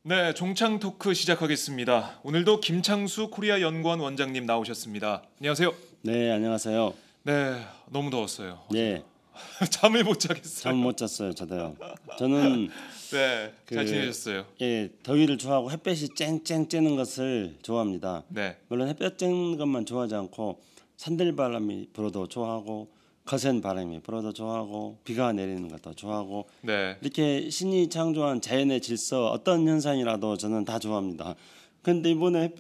네, 종창 토크 시작하겠습니다. 오늘도 김창수 코리아 연구원 원장님 나오셨습니다. 안녕하세요. 네, 안녕하세요. 네, 너무 더웠어요. 네, 잠을 못 자겠어요. 잠 못 잤어요, 저도요. 저는 네, 잘 지내셨어요? 더위를 좋아하고 햇볕이 쨍쨍 쬐는 것을 좋아합니다. 네, 물론 햇볕 쬐는 것만 좋아하지 않고 산들바람이 불어도 좋아하고 거센 바람이 불어도 좋아하고 비가 내리는 것도 좋아하고 네, 이렇게 신이 창조한 자연의 질서 어떤 현상이라도 저는 다 좋아합니다. 근데 이번에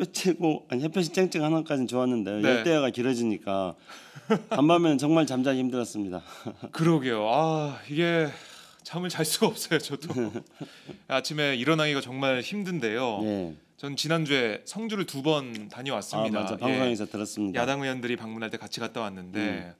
햇볕이 쨍쨍한 것까지는 좋았는데 네. 열대야가 길어지니까 간밤에는 정말 잠자기 힘들었습니다. 그러게요. 이게 잠을 잘 수가 없어요, 저도. 아침에 일어나기가 정말 힘든데요. 예. 전 지난주에 성주를 2번 다녀왔습니다. 맞아, 방송에서 들었습니다. 야당 의원들이 방문할 때 같이 갔다 왔는데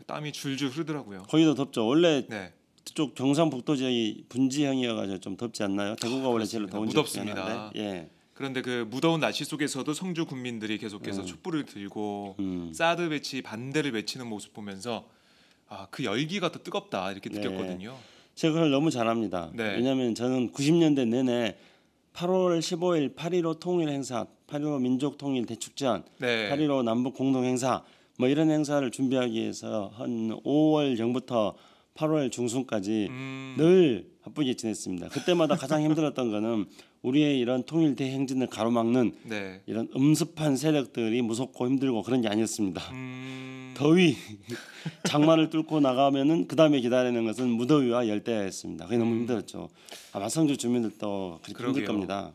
땀이 줄줄 흐르더라고요. 거기도 덥죠. 원래 네, 그쪽 경상북도 지역이 분지형이어가지고 좀 덥지 않나요? 대구가 원래 제일 그렇습니다. 더운 무덥습니다. 지역이었는데. 예. 그런데 그 무더운 날씨 속에서도 성주 군민들이 계속해서 촛불을 들고 사드 배치 반대를 외치는 모습 보면서 그 열기가 더 뜨겁다 이렇게 네. 느꼈거든요. 제가 그걸 너무 잘합니다. 네. 왜냐하면 저는 90년대 내내 8월 15일 8.15 통일 행사, 8.15 민족 통일 대축전, 네. 8.15 남북 공동 행사 뭐 이런 행사를 준비하기 위해서 한 5월 전부터 8월 중순까지 늘 바쁘게 지냈습니다. 그때마다 가장 힘들었던 거는 우리의 이런 통일 대행진을 가로막는 네. 이런 음습한 세력들이 무섭고 힘들고 그런 게 아니었습니다. 음, 더위 장마를 뚫고 나가면은 그 다음에 기다리는 것은 무더위와 열대야였습니다. 그게 너무 힘들었죠. 아마 성주 주민들도 그렇게 힘들 그러게요. 겁니다.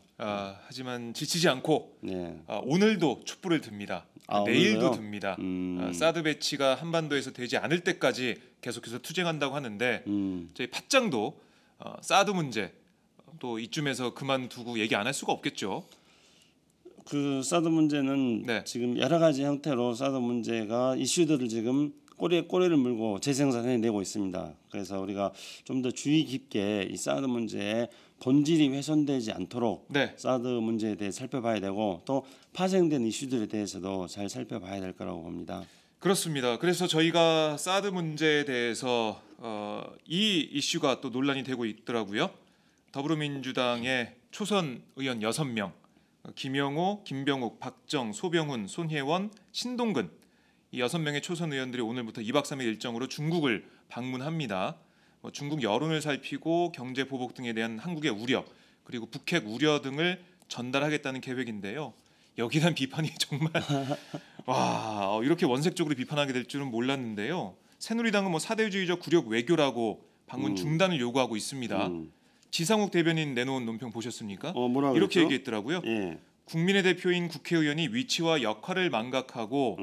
하지만 지치지 않고 네. 오늘도 촛불을 듭니다. 내일도 오늘도요? 듭니다. 사드 배치가 한반도에서 되지 않을 때까지 계속해서 투쟁한다고 하는데 저희 팟짱도 사드 문제 또 이쯤에서 그만두고 얘기 안 할 수가 없겠죠. 그 사드 문제는 네. 지금 여러 가지 형태로 사드 문제가 이슈들을 지금 꼬리에 꼬리를 물고 재생산해내고 있습니다. 그래서 우리가 좀 더 주의 깊게 이 사드 문제의 본질이 훼손되지 않도록 네. 사드 문제에 대해 살펴봐야 되고 또 파생된 이슈들에 대해서도 잘 살펴봐야 될 거라고 봅니다. 그렇습니다. 그래서 저희가 사드 문제에 대해서 이 이슈가 또 논란이 되고 있더라고요. 더불어민주당의 초선 의원 6명, 김영호, 김병욱, 박정, 소병훈, 손혜원, 신동근 이 6명의 초선 의원들이 오늘부터 2박 3일 일정으로 중국을 방문합니다. 중국 여론을 살피고 경제 보복 등에 대한 한국의 우려 그리고 북핵 우려 등을 전달하겠다는 계획인데요. 여기에 대한 비판이 정말 이렇게 원색적으로 비판하게 될 줄은 몰랐는데요. 새누리당은 사대주의적 굴욕 외교라고 방문 중단을 요구하고 있습니다. 지상욱 대변인 내놓은 논평 보셨습니까? 뭐라고 이렇게 그랬죠? 얘기했더라고요. 예. 국민의 대표인 국회의원이 위치와 역할을 망각하고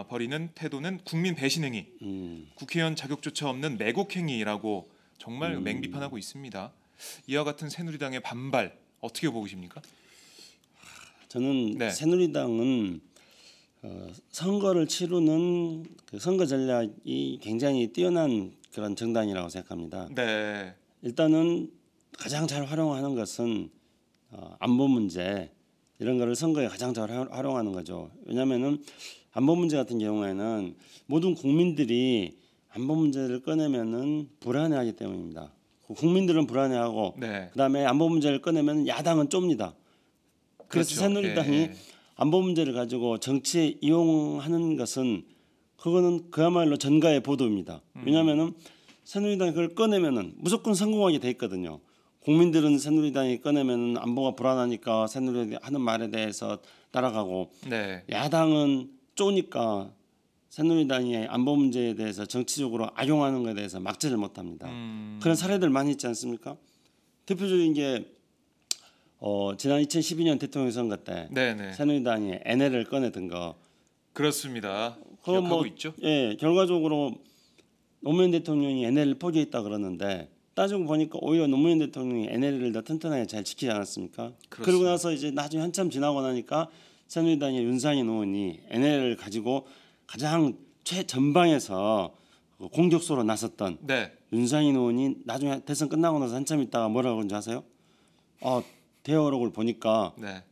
벌이는 태도는 국민 배신행위, 국회의원 자격조차 없는 매국행위라고 정말 맹비판하고 있습니다. 이와 같은 새누리당의 반발 어떻게 보고 계십니까? 저는 네. 새누리당은 선거를 치르는 그 선거 전략이 굉장히 뛰어난 그런 정당이라고 생각합니다. 네, 일단은 가장 잘 활용하는 것은 안보 문제 이런 거를 선거에 가장 잘 활용하는 거죠. 왜냐하면은 안보 문제 같은 경우에는 모든 국민들이 안보 문제를 꺼내면은 불안해하기 때문입니다. 국민들은 불안해하고 네. 그다음에 안보 문제를 꺼내면 야당은 좁니다. 그래서 그렇죠. 새누리당이 예. 안보 문제를 가지고 정치에 이용하는 것은 그거는 그야말로 전가의 보도입니다. 왜냐하면은 새누리당이 그걸 꺼내면은 무조건 성공하게 돼 있거든요. 국민들은 새누리당이 꺼내면 안보가 불안하니까 새누리당이 하는 말에 대해서 따라가고 네. 야당은 쪼니까 새누리당이 안보 문제에 대해서 정치적으로 악용하는 것에 대해서 막지를 못합니다. 그런 사례들 많이 있지 않습니까? 대표적인 게 지난 2012년 대통령 선거 때 네네. 새누리당이 NL을 꺼내던 거 그렇습니다. 그거 기억하고 있죠? 예, 결과적으로 노무현 대통령이 NL을 포기했다 그러는데 따지고 보니까 오히려 노무현 대통령이 NL을 더 튼튼하게 잘 지키지 않았습니까? 그렇습니다. 그러고 나서 이제 나중에 한참 지나고 나니까 새누리당의 윤상현 의원이 NL을 가지고 가장 최전방에서 공격수로 나섰던 네. 윤상현 의원이 나중에 대선 끝나고 나서 한참 있다가 뭐라고 그런지 아세요? 대화록을 보니까 네.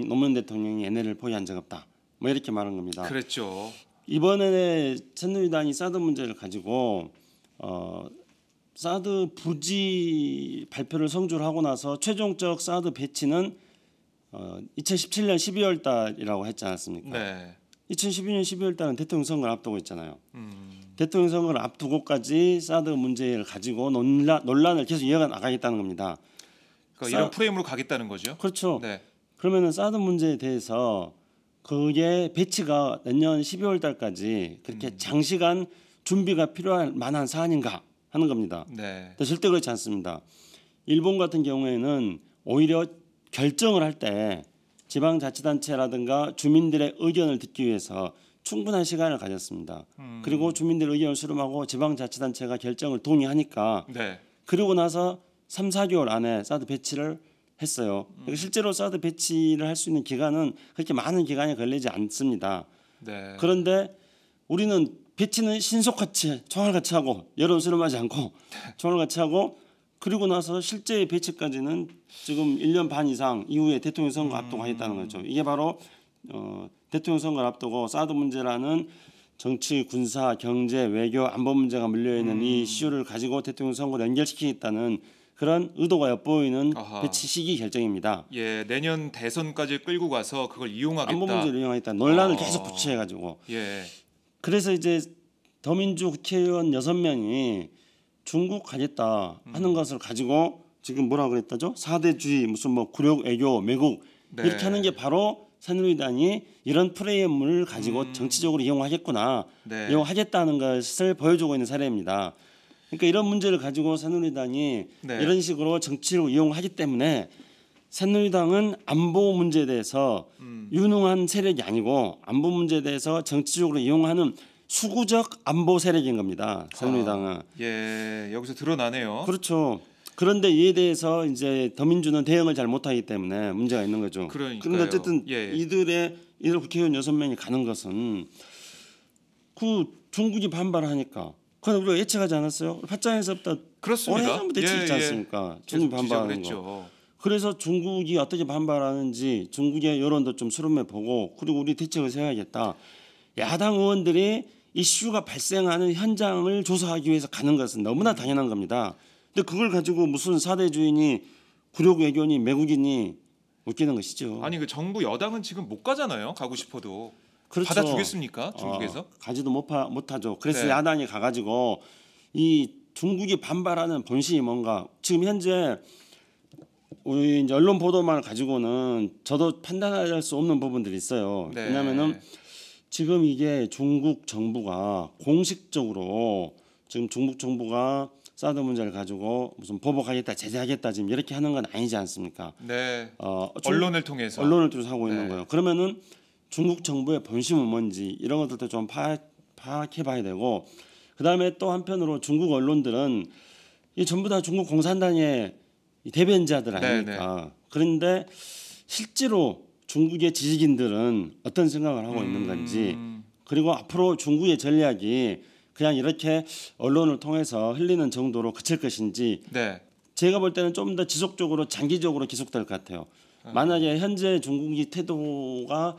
노무현 대통령이 NL을 포기한 적 없다. 뭐 이렇게 말한 겁니다. 그랬죠. 이번에 새누리당이 사드 문제를 가지고 사드 부지 발표를 성주를 하고 나서 최종적 사드 배치는 2017년 12월 달이라고 했지 않았습니까? 네. 2012년 12월 달은 대통령 선거를 앞두고 있잖아요. 대통령 선거를 앞두고까지 사드 문제를 가지고 논란을 계속 이어가 나가겠다는 겁니다. 그러니까 이런 프레임으로 가겠다는 거죠. 그렇죠. 네. 그러면은 사드 문제에 대해서 그게 배치가 내년 12월 달까지 그렇게 장시간 준비가 필요할 만한 사안인가 하는 겁니다. 네. 근데 절대 그렇지 않습니다. 일본 같은 경우에는 오히려 결정을 할 때 지방자치단체라든가 주민들의 의견을 듣기 위해서 충분한 시간을 가졌습니다. 그리고 주민들의 의견을 수렴하고 지방자치단체가 결정을 동의하니까 네. 그리고 나서 3, 4개월 안에 사드 배치를 했어요. 실제로 사드 배치를 할 수 있는 기간은 그렇게 많은 기간이 걸리지 않습니다. 네. 그런데 우리는 배치는 신속같이 총알같이 하고 여론 수렴하지 않고 총알같이 하고 그리고 나서 실제 배치까지는 지금 1년 반 이상 이후에 대통령 선거 앞두고 하겠다는 거죠. 이게 바로 대통령 선거를 앞두고 사드 문제라는 정치, 군사, 경제, 외교, 안보 문제가 물려있는 이 이슈를 가지고 대통령 선거를 연결시키겠다는 그런 의도가 엿보이는 아하. 배치 시기 결정입니다. 예, 내년 대선까지 끌고 가서 그걸 이용하겠다. 안보 문제를 이용하겠다. 논란을 계속 부추해가지고. 예. 그래서 이제 더민주 국회의원 6명이 중국 가겠다 하는 것을 가지고 지금 뭐라 그랬다죠? 4대주의 무슨 뭐 굴욕 애교 매국 네. 이렇게 하는 게 바로 새누리당이 이런 프레임을 가지고 정치적으로 이용하겠구나 네. 이용하겠다는 것을 보여주고 있는 사례입니다. 그러니까 이런 문제를 가지고 새누리당이 네. 이런 식으로 정치로 이용하기 때문에 새누리당은 안보 문제에 대해서 유능한 세력이 아니고 안보 문제에 대해서 정치적으로 이용하는 수구적 안보 세력인 겁니다. 새누리당은. 예, 여기서 드러나네요. 그렇죠. 그런데 이에 대해서 이제 더민주는 대응을 잘 못하기 때문에 문제가 있는 거죠. 그러니까요. 그런데 어쨌든 예. 이들 국회의원 6명이 가는 것은 그 중국이 반발하니까 그건 우리가 예측하지 않았어요? 파장에서부터 그렇습니다. 오래전부터 예측했지 않습니까? 중국이 반발하는 거. 그래서 중국이 어떻게 반발하는지 중국의 여론도 좀 수렴해 보고 그리고 우리 대책을 세워야겠다. 야당 의원들이 이슈가 발생하는 현장을 조사하기 위해서 가는 것은 너무나 당연한 겁니다. 근데 그걸 가지고 무슨 사대주의니 굴욕 외교니 매국이니 웃기는 것이죠. 아니 그 정부 여당은 지금 못 가잖아요. 가고 싶어도. 그렇죠. 받아주겠습니까? 중국에서? 가지도 못하죠. 그래서 네. 야당이 가가지고 이 중국이 반발하는 본심이 뭔가 지금 현재 우리 이제 언론 보도만 가지고는 저도 판단할 수 없는 부분들이 있어요. 네. 왜냐하면은 지금 이게 중국 정부가 공식적으로 지금 중국 정부가 사드 문제를 가지고 무슨 보복하겠다, 제재하겠다 지금 이렇게 하는 건 아니지 않습니까? 네. 좀 언론을 통해서. 언론을 통해서 하고 있는 네. 거예요. 그러면은 중국 정부의 본심은 뭔지 이런 것들도 좀 파악해봐야 되고 그다음에 또 한편으로 중국 언론들은 이 전부 다 중국 공산당의 이 대변자들 아닙니까? 그런데 실제로 중국의 지식인들은 어떤 생각을 하고 있는 건지 그리고 앞으로 중국의 전략이 그냥 이렇게 언론을 통해서 흘리는 정도로 그칠 것인지 네. 제가 볼 때는 좀 더 지속적으로 장기적으로 계속될 것 같아요. 만약에 현재 중국이 태도가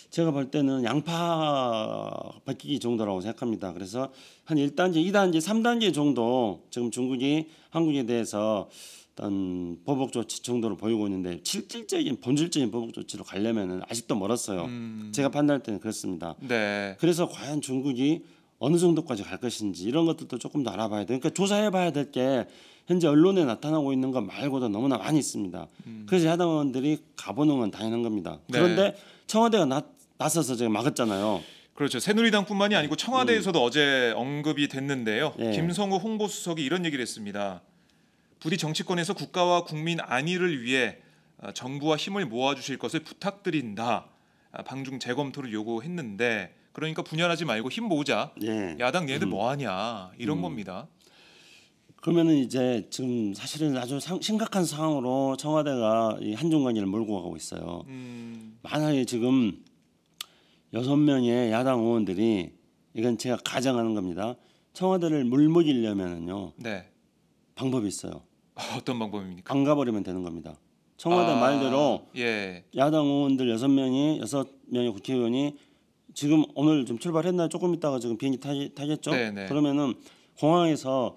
제가 볼 때는 양파 바뀌기 정도라고 생각합니다. 그래서 한 1단계, 2단계, 3단계 정도 지금 중국이 한국에 대해서 어떤 보복 조치 정도로 보이고 있는데 실질적인 본질적인 보복 조치로 가려면은 아직도 멀었어요. 제가 판단할 때는 그렇습니다. 네. 그래서 과연 중국이 어느 정도까지 갈 것인지 이런 것들도 조금 더 알아봐야 돼요. 그러니까 조사해봐야 될 게 현재 언론에 나타나고 있는 것 말고도 너무나 많이 있습니다. 그래서 야당 의원들이 가보는 건 당연한 겁니다. 네. 그런데 청와대가 나서서 제가 막았잖아요. 그렇죠. 새누리당뿐만이 아니고 청와대에서도 어제 언급이 됐는데요. 네. 김성호 홍보수석이 이런 얘기를 했습니다. 부디 정치권에서 국가와 국민 안위를 위해 정부와 힘을 모아주실 것을 부탁드린다. 방중 재검토를 요구했는데 그러니까 분열하지 말고 힘 모으자. 예. 야당 얘들 뭐하냐 이런 겁니다. 그러면은 이제 지금 사실은 아주 심각한 상황으로 청와대가 이 한중관계를 몰고 가고 있어요. 만약에 지금 6명의 야당 의원들이 이건 제가 가정하는 겁니다. 청와대를 물먹이려면은요 네. 방법이 있어요. 어떤 방법입니까? 안 가버리면 되는 겁니다. 청와대 말대로 예. 야당 의원들 6명의 국회의원이 지금 오늘 좀 출발했나요? 조금 있다가 지금 비행기 타겠죠? 네네. 그러면은 공항에서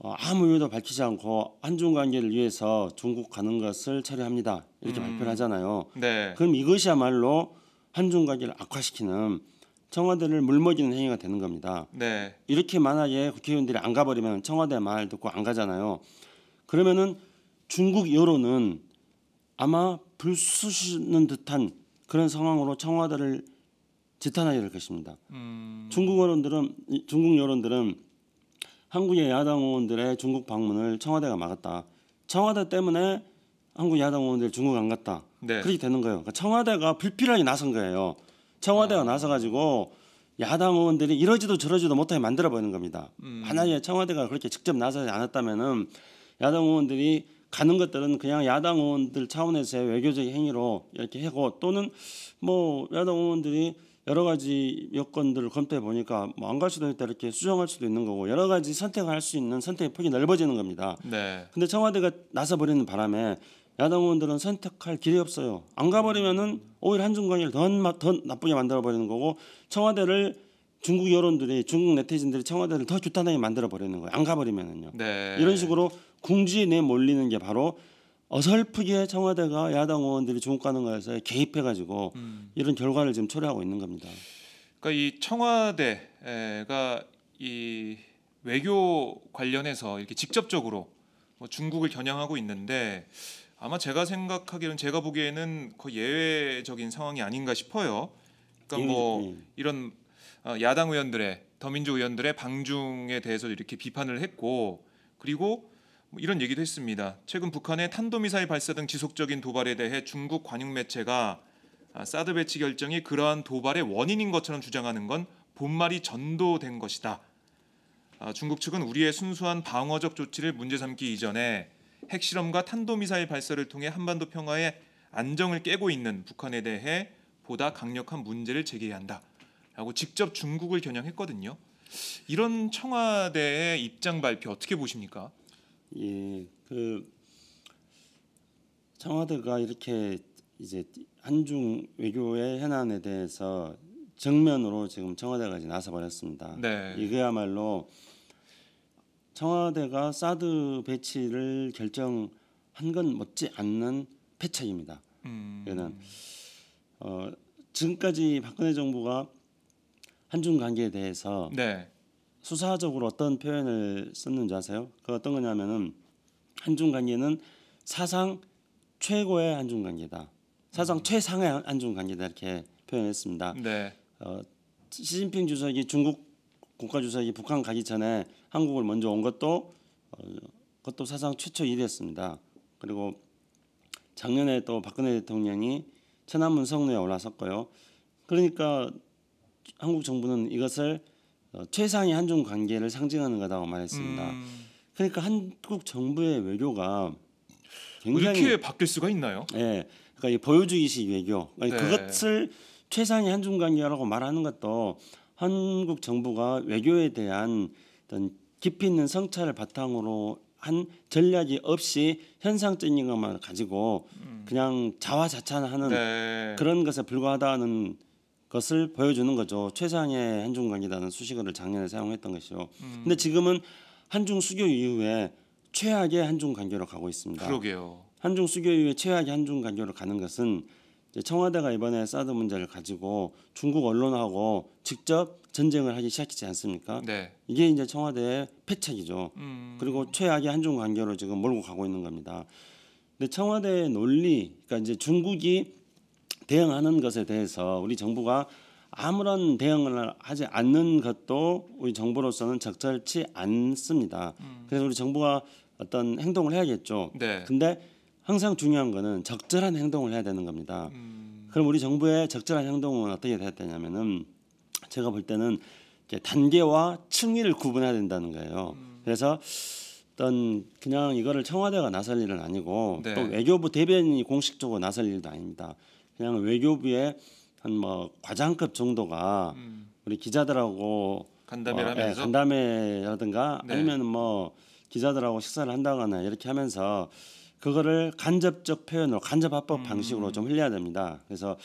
아무 이유도 밝히지 않고 한중 관계를 위해서 중국 가는 것을 철회합니다. 이렇게 발표를 하잖아요. 네. 그럼 이것이야말로 한중 관계를 악화시키는 청와대를 물먹이는 행위가 되는 겁니다. 네. 이렇게 만약에 국회의원들이 안 가버리면 청와대 말 듣고 안 가잖아요. 그러면은 중국 여론은 아마 불쑤시는 듯한 그런 상황으로 청와대를 지탄하게 될 것입니다. 중국 여론들은 한국의 야당 의원들의 중국 방문을 청와대가 막았다. 청와대 때문에 한국 야당 의원들이 중국 안 갔다. 네. 그렇게 되는 거예요. 그러니까 청와대가 불필요하게 나선 거예요. 청와대가 나서가지고 야당 의원들이 이러지도 저러지도 못하게 만들어 버리는 겁니다. 만약에 청와대가 그렇게 직접 나서지 않았다면은 야당 의원들이 가는 것들은 그냥 야당 의원들 차원에서의 외교적인 행위로 이렇게 하고 또는 뭐 야당 의원들이 여러 가지 여건들을 검토해 보니까 뭐 안 갈 수도 있다 이렇게 수정할 수도 있는 거고 여러 가지 선택을 할 수 있는 선택의 폭이 넓어지는 겁니다. 네. 근데 청와대가 나서 버리는 바람에 야당 의원들은 선택할 길이 없어요. 안 가버리면은 오히려 한중 관계를 더 나쁘게 만들어 버리는 거고 청와대를 중국 여론들이 중국 네티즌들이 청와대를 더 규탄하게 만들어 버리는 거예요. 안 가버리면은요. 네. 이런 식으로 궁지에 내몰리는 게 바로 어설프게 청와대가 야당 의원들이 중국 가는 거에서 개입해가지고 이런 결과를 지금 초래하고 있는 겁니다. 그러니까 이 청와대가 이 외교 관련해서 이렇게 직접적으로 뭐 중국을 겨냥하고 있는데 아마 제가 생각하기로는 제가 보기에는 거의 예외적인 상황이 아닌가 싶어요. 그러니까 뭐 이런 야당 의원들의 더민주 의원들의 방중에 대해서 이렇게 비판을 했고 그리고 뭐 이런 얘기도 했습니다. 최근 북한의 탄도미사일 발사 등 지속적인 도발에 대해 중국 관영 매체가 사드 배치 결정이 그러한 도발의 원인인 것처럼 주장하는 건 본말이 전도된 것이다. 중국 측은 우리의 순수한 방어적 조치를 문제 삼기 이전에 핵실험과 탄도미사일 발사를 통해 한반도 평화의 안정을 깨고 있는 북한에 대해 보다 강력한 문제를 제기해야 한다라고 직접 중국을 겨냥했거든요. 이런 청와대의 입장 발표 어떻게 보십니까? 예, 그 청와대가 이렇게 이제 한중 외교의 현안에 대해서 정면으로 지금 청와대가 이제 나서 버렸습니다. 네. 이거야말로 청와대가 사드 배치를 결정한 건 못지 않는 패착입니다. 이거는 지금까지 박근혜 정부가 한중 관계에 대해서 네. 수사적으로 어떤 표현을 썼는지 아세요? 그 어떤 거냐면은 한중 관계는 사상 최고의 한중 관계다. 사상 최상의 한중 관계다 이렇게 표현했습니다. 네. 시진핑 주석이 중국 국가 주석이 북한 가기 전에 한국을 먼저 온 것도 그것도 사상 최초 일이었습니다. 그리고 작년에 또 박근혜 대통령이 천안문 성로에 올라섰고요. 그러니까 한국 정부는 이것을 최상의 한중 관계를 상징하는 거다고 말했습니다. 그러니까 한국 정부의 외교가 굉장히 이렇게 바뀔 수가 있나요? 예, 그러니까 이 보여주기식 외교, 네. 그것을 최상의 한중 관계라고 말하는 것도 한국 정부가 외교에 대한 어떤 깊이 있는 성찰을 바탕으로 한 전략이 없이 현상적인 것만 가지고 그냥 자화자찬하는 네. 그런 것에 불과하다는 것을 보여주는 거죠. 최상의 한중 관계라는 수식어를 작년에 사용했던 것이요. 근데 지금은 한중 수교 이후에 최악의 한중 관계로 가고 있습니다. 그러게요. 한중 수교 이후에 최악의 한중 관계로 가는 것은 이제 청와대가 이번에 사드 문제를 가지고 중국 언론하고 직접 전쟁을 하기 시작했지 않습니까? 네. 이게 이제 청와대의 패착이죠. 그리고 최악의 한중 관계로 지금 몰고 가고 있는 겁니다. 근데 청와대의 논리, 그러니까 이제 중국이 대응하는 것에 대해서 우리 정부가 아무런 대응을 하지 않는 것도 우리 정부로서는 적절치 않습니다. 그래서 우리 정부가 어떤 행동을 해야겠죠. 네. 근데 항상 중요한 거는 적절한 행동을 해야 되는 겁니다. 그럼 우리 정부의 적절한 행동은 어떻게 돼야 되냐면은 제가 볼 때는 이렇게 단계와 층위를 구분해야 된다는 거예요. 그래서 어떤 그냥 이거를 청와대가 나설 일은 아니고 네. 또 외교부 대변인이 공식적으로 나설 일도 아닙니다. 그냥 외교부의 한 뭐 과장급 정도가 우리 기자들하고 간담회를 하면서 간담회라든가 네. 아니면 뭐 기자들하고 식사를 한다거나 이렇게 하면서 그거를 간접적 표현으로 간접 합법 방식으로 좀 흘려야 됩니다. 그래서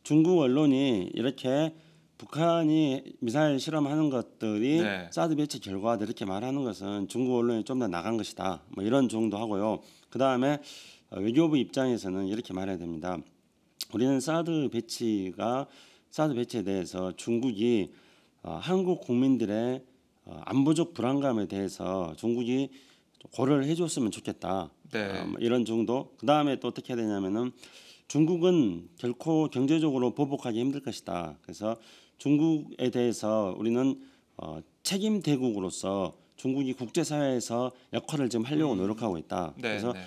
중국 언론이 이렇게 북한이 미사일 실험하는 것들이 네. 사드 배치 결과다 이렇게 말하는 것은 중국 언론이 좀 더 나간 것이다. 뭐 이런 정도 하고요. 그 다음에 외교부 입장에서는 이렇게 말해야 됩니다. 우리는 사드 배치에 대해서 중국이 한국 국민들의 안보적 불안감에 대해서 중국이 고려를 해줬으면 좋겠다. 네. 뭐 이런 정도. 그 다음에 또 어떻게 해야 되냐면은 중국은 결코 경제적으로 보복하기 힘들 것이다. 그래서 중국에 대해서 우리는 책임 대국으로서 중국이 국제사회에서 역할을 지금 하려고 노력하고 있다. 네, 그래서 네.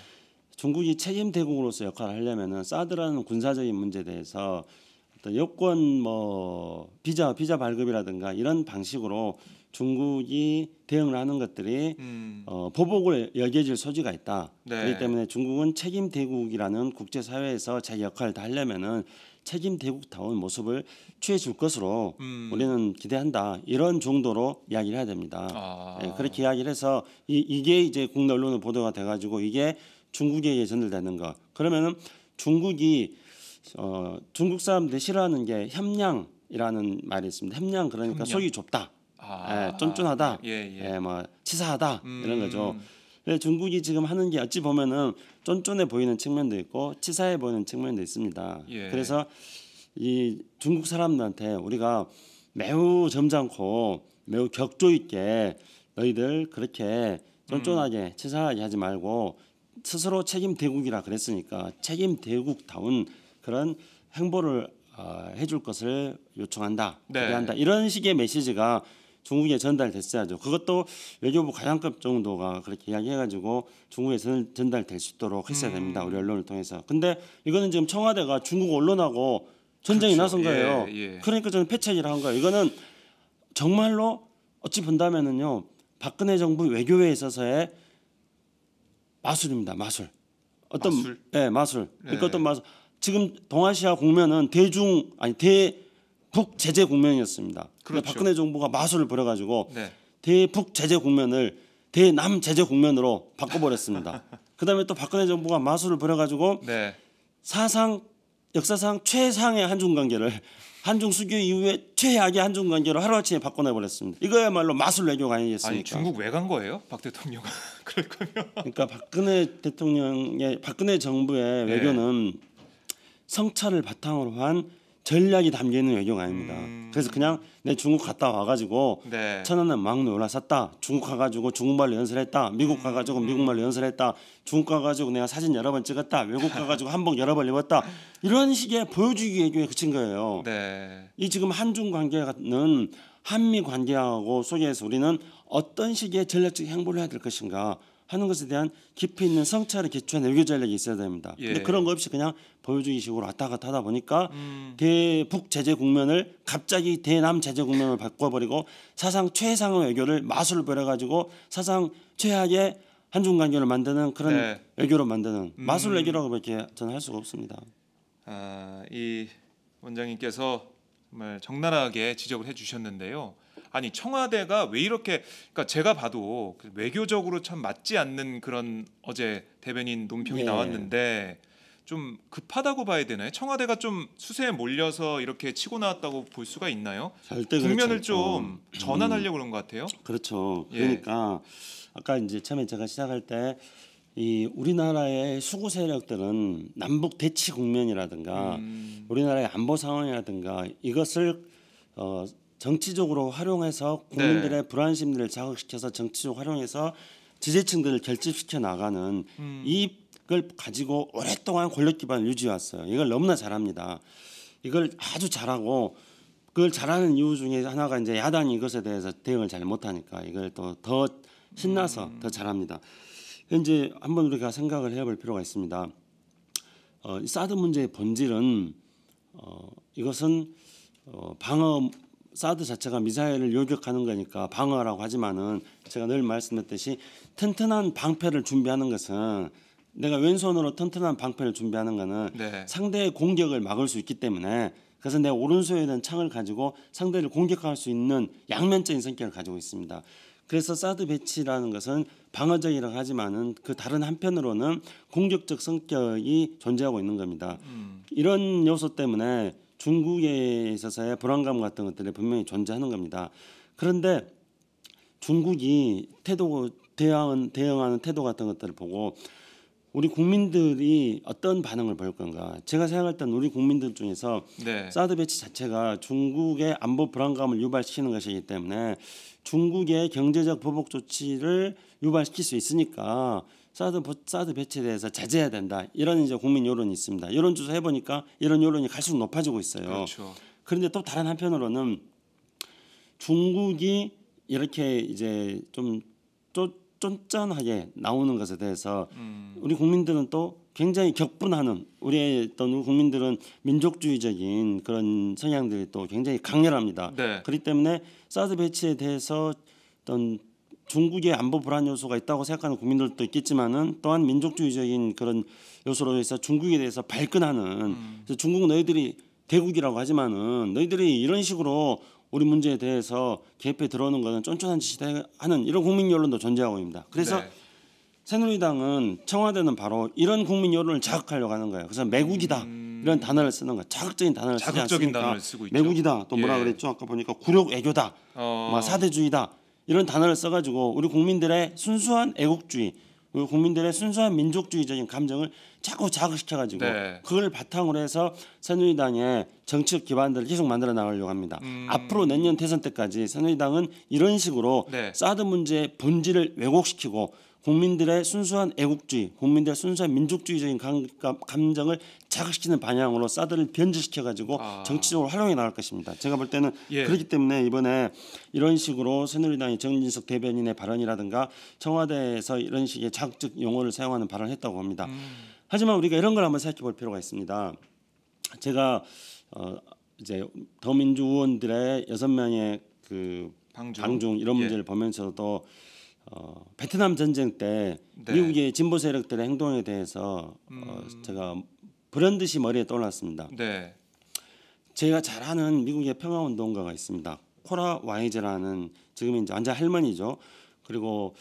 중국이 책임 대국으로서 역할을 하려면은 사드라는 군사적인 문제에 대해서 어떤 여권 비자 발급이라든가 이런 방식으로 중국이 대응을 하는 것들이 보복을 여겨질 소지가 있다. 네. 그렇기 때문에 중국은 책임 대국이라는 국제사회에서 자기 역할을 다 하려면은 책임 대국다운 모습을 취해줄 것으로 우리는 기대한다. 이런 정도로 이야기를 해야 됩니다. 네, 그렇게 이야기를 해서 이게 이제 국내 언론에 보도가 돼가지고 이게 중국에게 전달되는 거. 그러면은 중국이 중국 사람들이 싫어하는 게 협량이라는 말이 있습니다. 협량 그러니까 협량. 속이 좁다. 쫀쫀하다. 뭐 치사하다 이런 거죠. 그래서 중국이 지금 하는 게 어찌 보면은 쫀쫀해 보이는 측면도 있고 치사해 보이는 측면도 있습니다. 그래서 이 중국 사람들한테 우리가 매우 점잖고 매우 격조 있게 너희들 그렇게 쫀쫀하게 치사하게 하지 말고 스스로 책임 대국이라 그랬으니까 책임 대국다운 그런 행보를 해줄 것을 요청한다, 기대한다. 이런 식의 메시지가 중국에 전달됐어야죠. 그것도 외교부 과장급 정도가 그렇게 이야기해가지고 중국에 전달될 수 있도록 했어야 됩니다. 우리 언론을 통해서. 근데 이거는 지금 청와대가 중국 언론하고 전쟁이 나선 거예요. 그러니까 저는 패착이라 한 거예요. 이거는 정말로 어찌 본다면은요 박근혜 정부 외교에 있어서의 마술입니다. 마술. 마술? 마술. 그러니까 어떤 마술. 지금 동아시아 국면은 대북 제재 국면이었습니다. 그렇죠. 박근혜 정부가 마술을 부려가지고 대북 제재 국면을 대남 제재 국면으로 바꿔버렸습니다. 그다음에 또 박근혜 정부가 마술을 부려가지고 역사상 최상의 한중 관계를 한중 수교 이후에 최악의 한중 관계로 하루아침에 바꿔내버렸습니다. 이거야말로 마술 외교가 아니겠습니까? 아니 중국 왜 간 거예요, 박 대통령? 그럴 거면. 그러니까 박근혜 정부의 외교는 성찰을 바탕으로 한 전략이 담겨 있는 외교가 아닙니다. 그래서 그냥 내 중국 갔다 와가지고 1,000원에 막 놀랐었다. 중국 가가지고 중국말로 연설했다. 미국 가가지고 미국말로 연설했다. 중국 가가지고 내가 사진 여러 번 찍었다. 외국 가가지고 한복 여러 번 입었다. 이런 식의 보여주기 외교에 그친 거예요. 이 지금 한중 관계는 한미 관계하고 속에서 우리는 어떤 식의 전략적 행보를 해야 될 것인가 하는 것에 대한 깊이 있는 성찰에 기초한 외교 전략이 있어야 됩니다. 근데 그런 거 없이 그냥 보여주기식으로 왔다 갔다 하다 보니까 대북 제재 국면을 갑자기 대남 제재 국면을 바꿔버리고 사상 최상의 외교를 마술을 부려가지고 사상 최악의 한중 관계를 만드는 그런 외교로 만드는 마술 외교라고밖에 저는 할 수가 없습니다. 이 원장님께서 정말 적나라하게 지적을 해주셨는데요. 아니 청와대가 왜 이렇게, 그러니까 제가 봐도 외교적으로 참 맞지 않는 그런 어제 대변인 논평이 나왔는데 좀 급하다고 봐야 되나요? 청와대가 좀 수세에 몰려서 이렇게 치고 나왔다고 볼 수가 있나요? 절대 국면을 좀 전환하려고 그런 것 같아요. 그렇죠. 그러니까 아까 이제 처음에 제가 시작할 때 이 우리나라의 수구 세력들은 남북 대치 국면이라든가 우리나라의 안보 상황이라든가 이것을 정치적으로 활용해서 국민들의 불안심들을 자극시켜서 정치적으로 활용해서 지지층들을 결집시켜 나가는 이걸 가지고 오랫동안 권력 기반을 유지해 왔어요. 이걸 너무나 잘합니다. 이걸 아주 잘하고 그걸 잘하는 이유 중에 하나가 이제 야당이 이것에 대해서 대응을 잘 못하니까 이걸 또 더 신나서 더 잘합니다. 이제 한번 우리가 생각을 해볼 필요가 있습니다. 사드 문제의 본질은 이것은 사드 자체가 미사일을 요격하는 거니까 방어라고 하지만은 제가 늘 말씀드렸듯이 튼튼한 방패를 준비하는 것은 내가 왼손으로 튼튼한 방패를 준비하는 것은 상대의 공격을 막을 수 있기 때문에 그래서 내 오른손에 있는 창을 가지고 상대를 공격할 수 있는 양면적인 성격을 가지고 있습니다. 그래서 사드 배치라는 것은 방어적이라고 하지만은 그 다른 한편으로는 공격적 성격이 존재하고 있는 겁니다. 이런 요소 때문에 중국에 있어서의 불안감 같은 것들이 분명히 존재하는 겁니다. 그런데 중국이 대응하는 태도 같은 것들을 보고 우리 국민들이 어떤 반응을 보일 건가? 제가 생각할 때는 우리 국민들 중에서 네. 사드 배치 자체가 중국의 안보 불안감을 유발시키는 것이기 때문에 중국의 경제적 보복 조치를 유발시킬 수 있으니까 사드 배치에 대해서 자제해야 된다. 이런 이제 국민 여론이 있습니다. 여론 조사 해보니까 이런 여론이 갈수록 높아지고 있어요. 그렇죠. 그런데 또 다른 한편으로는 중국이 이렇게 이제 좀 쫀쫀하게 나오는 것에 대해서 우리 국민들은 또 굉장히 격분하는 우리 국민들은 민족주의적인 그런 성향들이 또 굉장히 강렬합니다. 네. 그렇기 때문에 사드 배치에 대해서 어떤 중국의 안보 불안 요소가 있다고 생각하는 국민들도 있겠지만은 또한 민족주의적인 그런 요소로 해서 중국에 대해서 발끈하는 그래서 중국 너희들이 대국이라고 하지만은 너희들이 이런 식으로 우리 문제에 대해서 개입해 들어오는 것은 쫀쫀한 짓이다 하는 이런 국민 여론도 존재하고 있습니다. 그래서 네. 새누리당은 청와대는 바로 이런 국민 여론을 자극하려고 하는 거예요. 그래서 매국이다 이런 단어를 쓰는 거예요. 자극적인 단어를 쓰지 자극적인 않습니까? 단어를 쓰고 있죠. 매국이다 또 뭐라 예. 그랬죠? 아까 보니까 굴욕 애교다, 사대주의다 이런 단어를 써가지고 우리 국민들의 순수한 애국주의, 우리 국민들의 순수한 민족주의적인 감정을 자꾸 자극시켜가지고 네. 그걸 바탕으로 해서 새누리당의 정치적 기반들을 계속 만들어 나가려고 합니다. 앞으로 내년 대선 때까지 새누리당은 이런 식으로 네. 사드 문제의 본질을 왜곡시키고 국민들의 순수한 애국주의, 국민들의 순수한 민족주의적인 감정을 자극시키는 방향으로 사드를 변질시켜가지고 정치적으로 활용해 나갈 것입니다. 제가 볼 때는 예. 그렇기 때문에 이번에 이런 식으로 새누리당이 정진석 대변인의 발언이라든가 청와대에서 이런 식의 자극적 용어를 사용하는 발언을 했다고 합니다. 하지만 우리가 이런 걸 한번 생각해 볼 필요가 있습니다. 제가 이제 더민주 의원들의 6명의 그 방중 이런 문제를 보면서도 베트남 전쟁 때 네. 미국의 진보 세력들의 행동에 대해서 제가 불현듯이 머리에 떠올랐습니다. 네. 제가 잘 아는 미국의 평화운동가가 있습니다. 코라 와이즈라는 지금 이제 완전 할머니죠. 그리고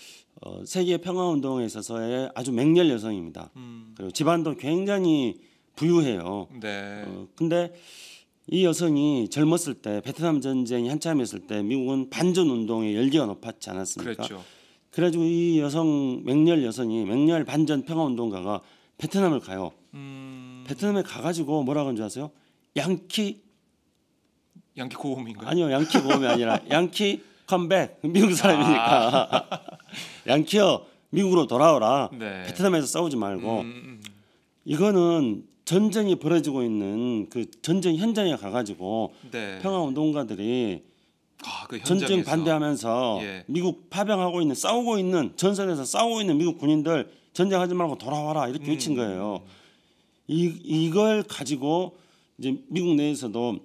세계 평화운동에 있어서의 아주 맹렬 여성입니다. 그리고 집안도 굉장히 부유해요. 네. 근데 이 여성이 젊었을 때 베트남 전쟁이 한참이었을 때 미국은 반전 운동의 열기가 높았지 않았습니까? 그렇죠. 그래가지고 이 맹렬 반전 평화운동가가 베트남을 가요. 베트남에 가가지고 뭐라고 하는 줄 아세요? 양키 고음인가요? 아니요, 양키 고음이 아니라 양키 컴백. 미국 사람이니까 양키여 미국으로 돌아오라. 네. 베트남에서 싸우지 말고 이거는 전쟁이 벌어지고 있는 그 전쟁 현장에 가가지고 네. 평화운동가들이 그 전쟁 현장에서. 반대하면서 예. 미국 파병하고 있는 싸우고 있는 전선에서 싸우고 있는 미국 군인들 전쟁하지 말고 돌아와라 이렇게 외친 거예요. 이걸 가지고 이제 미국 내에서도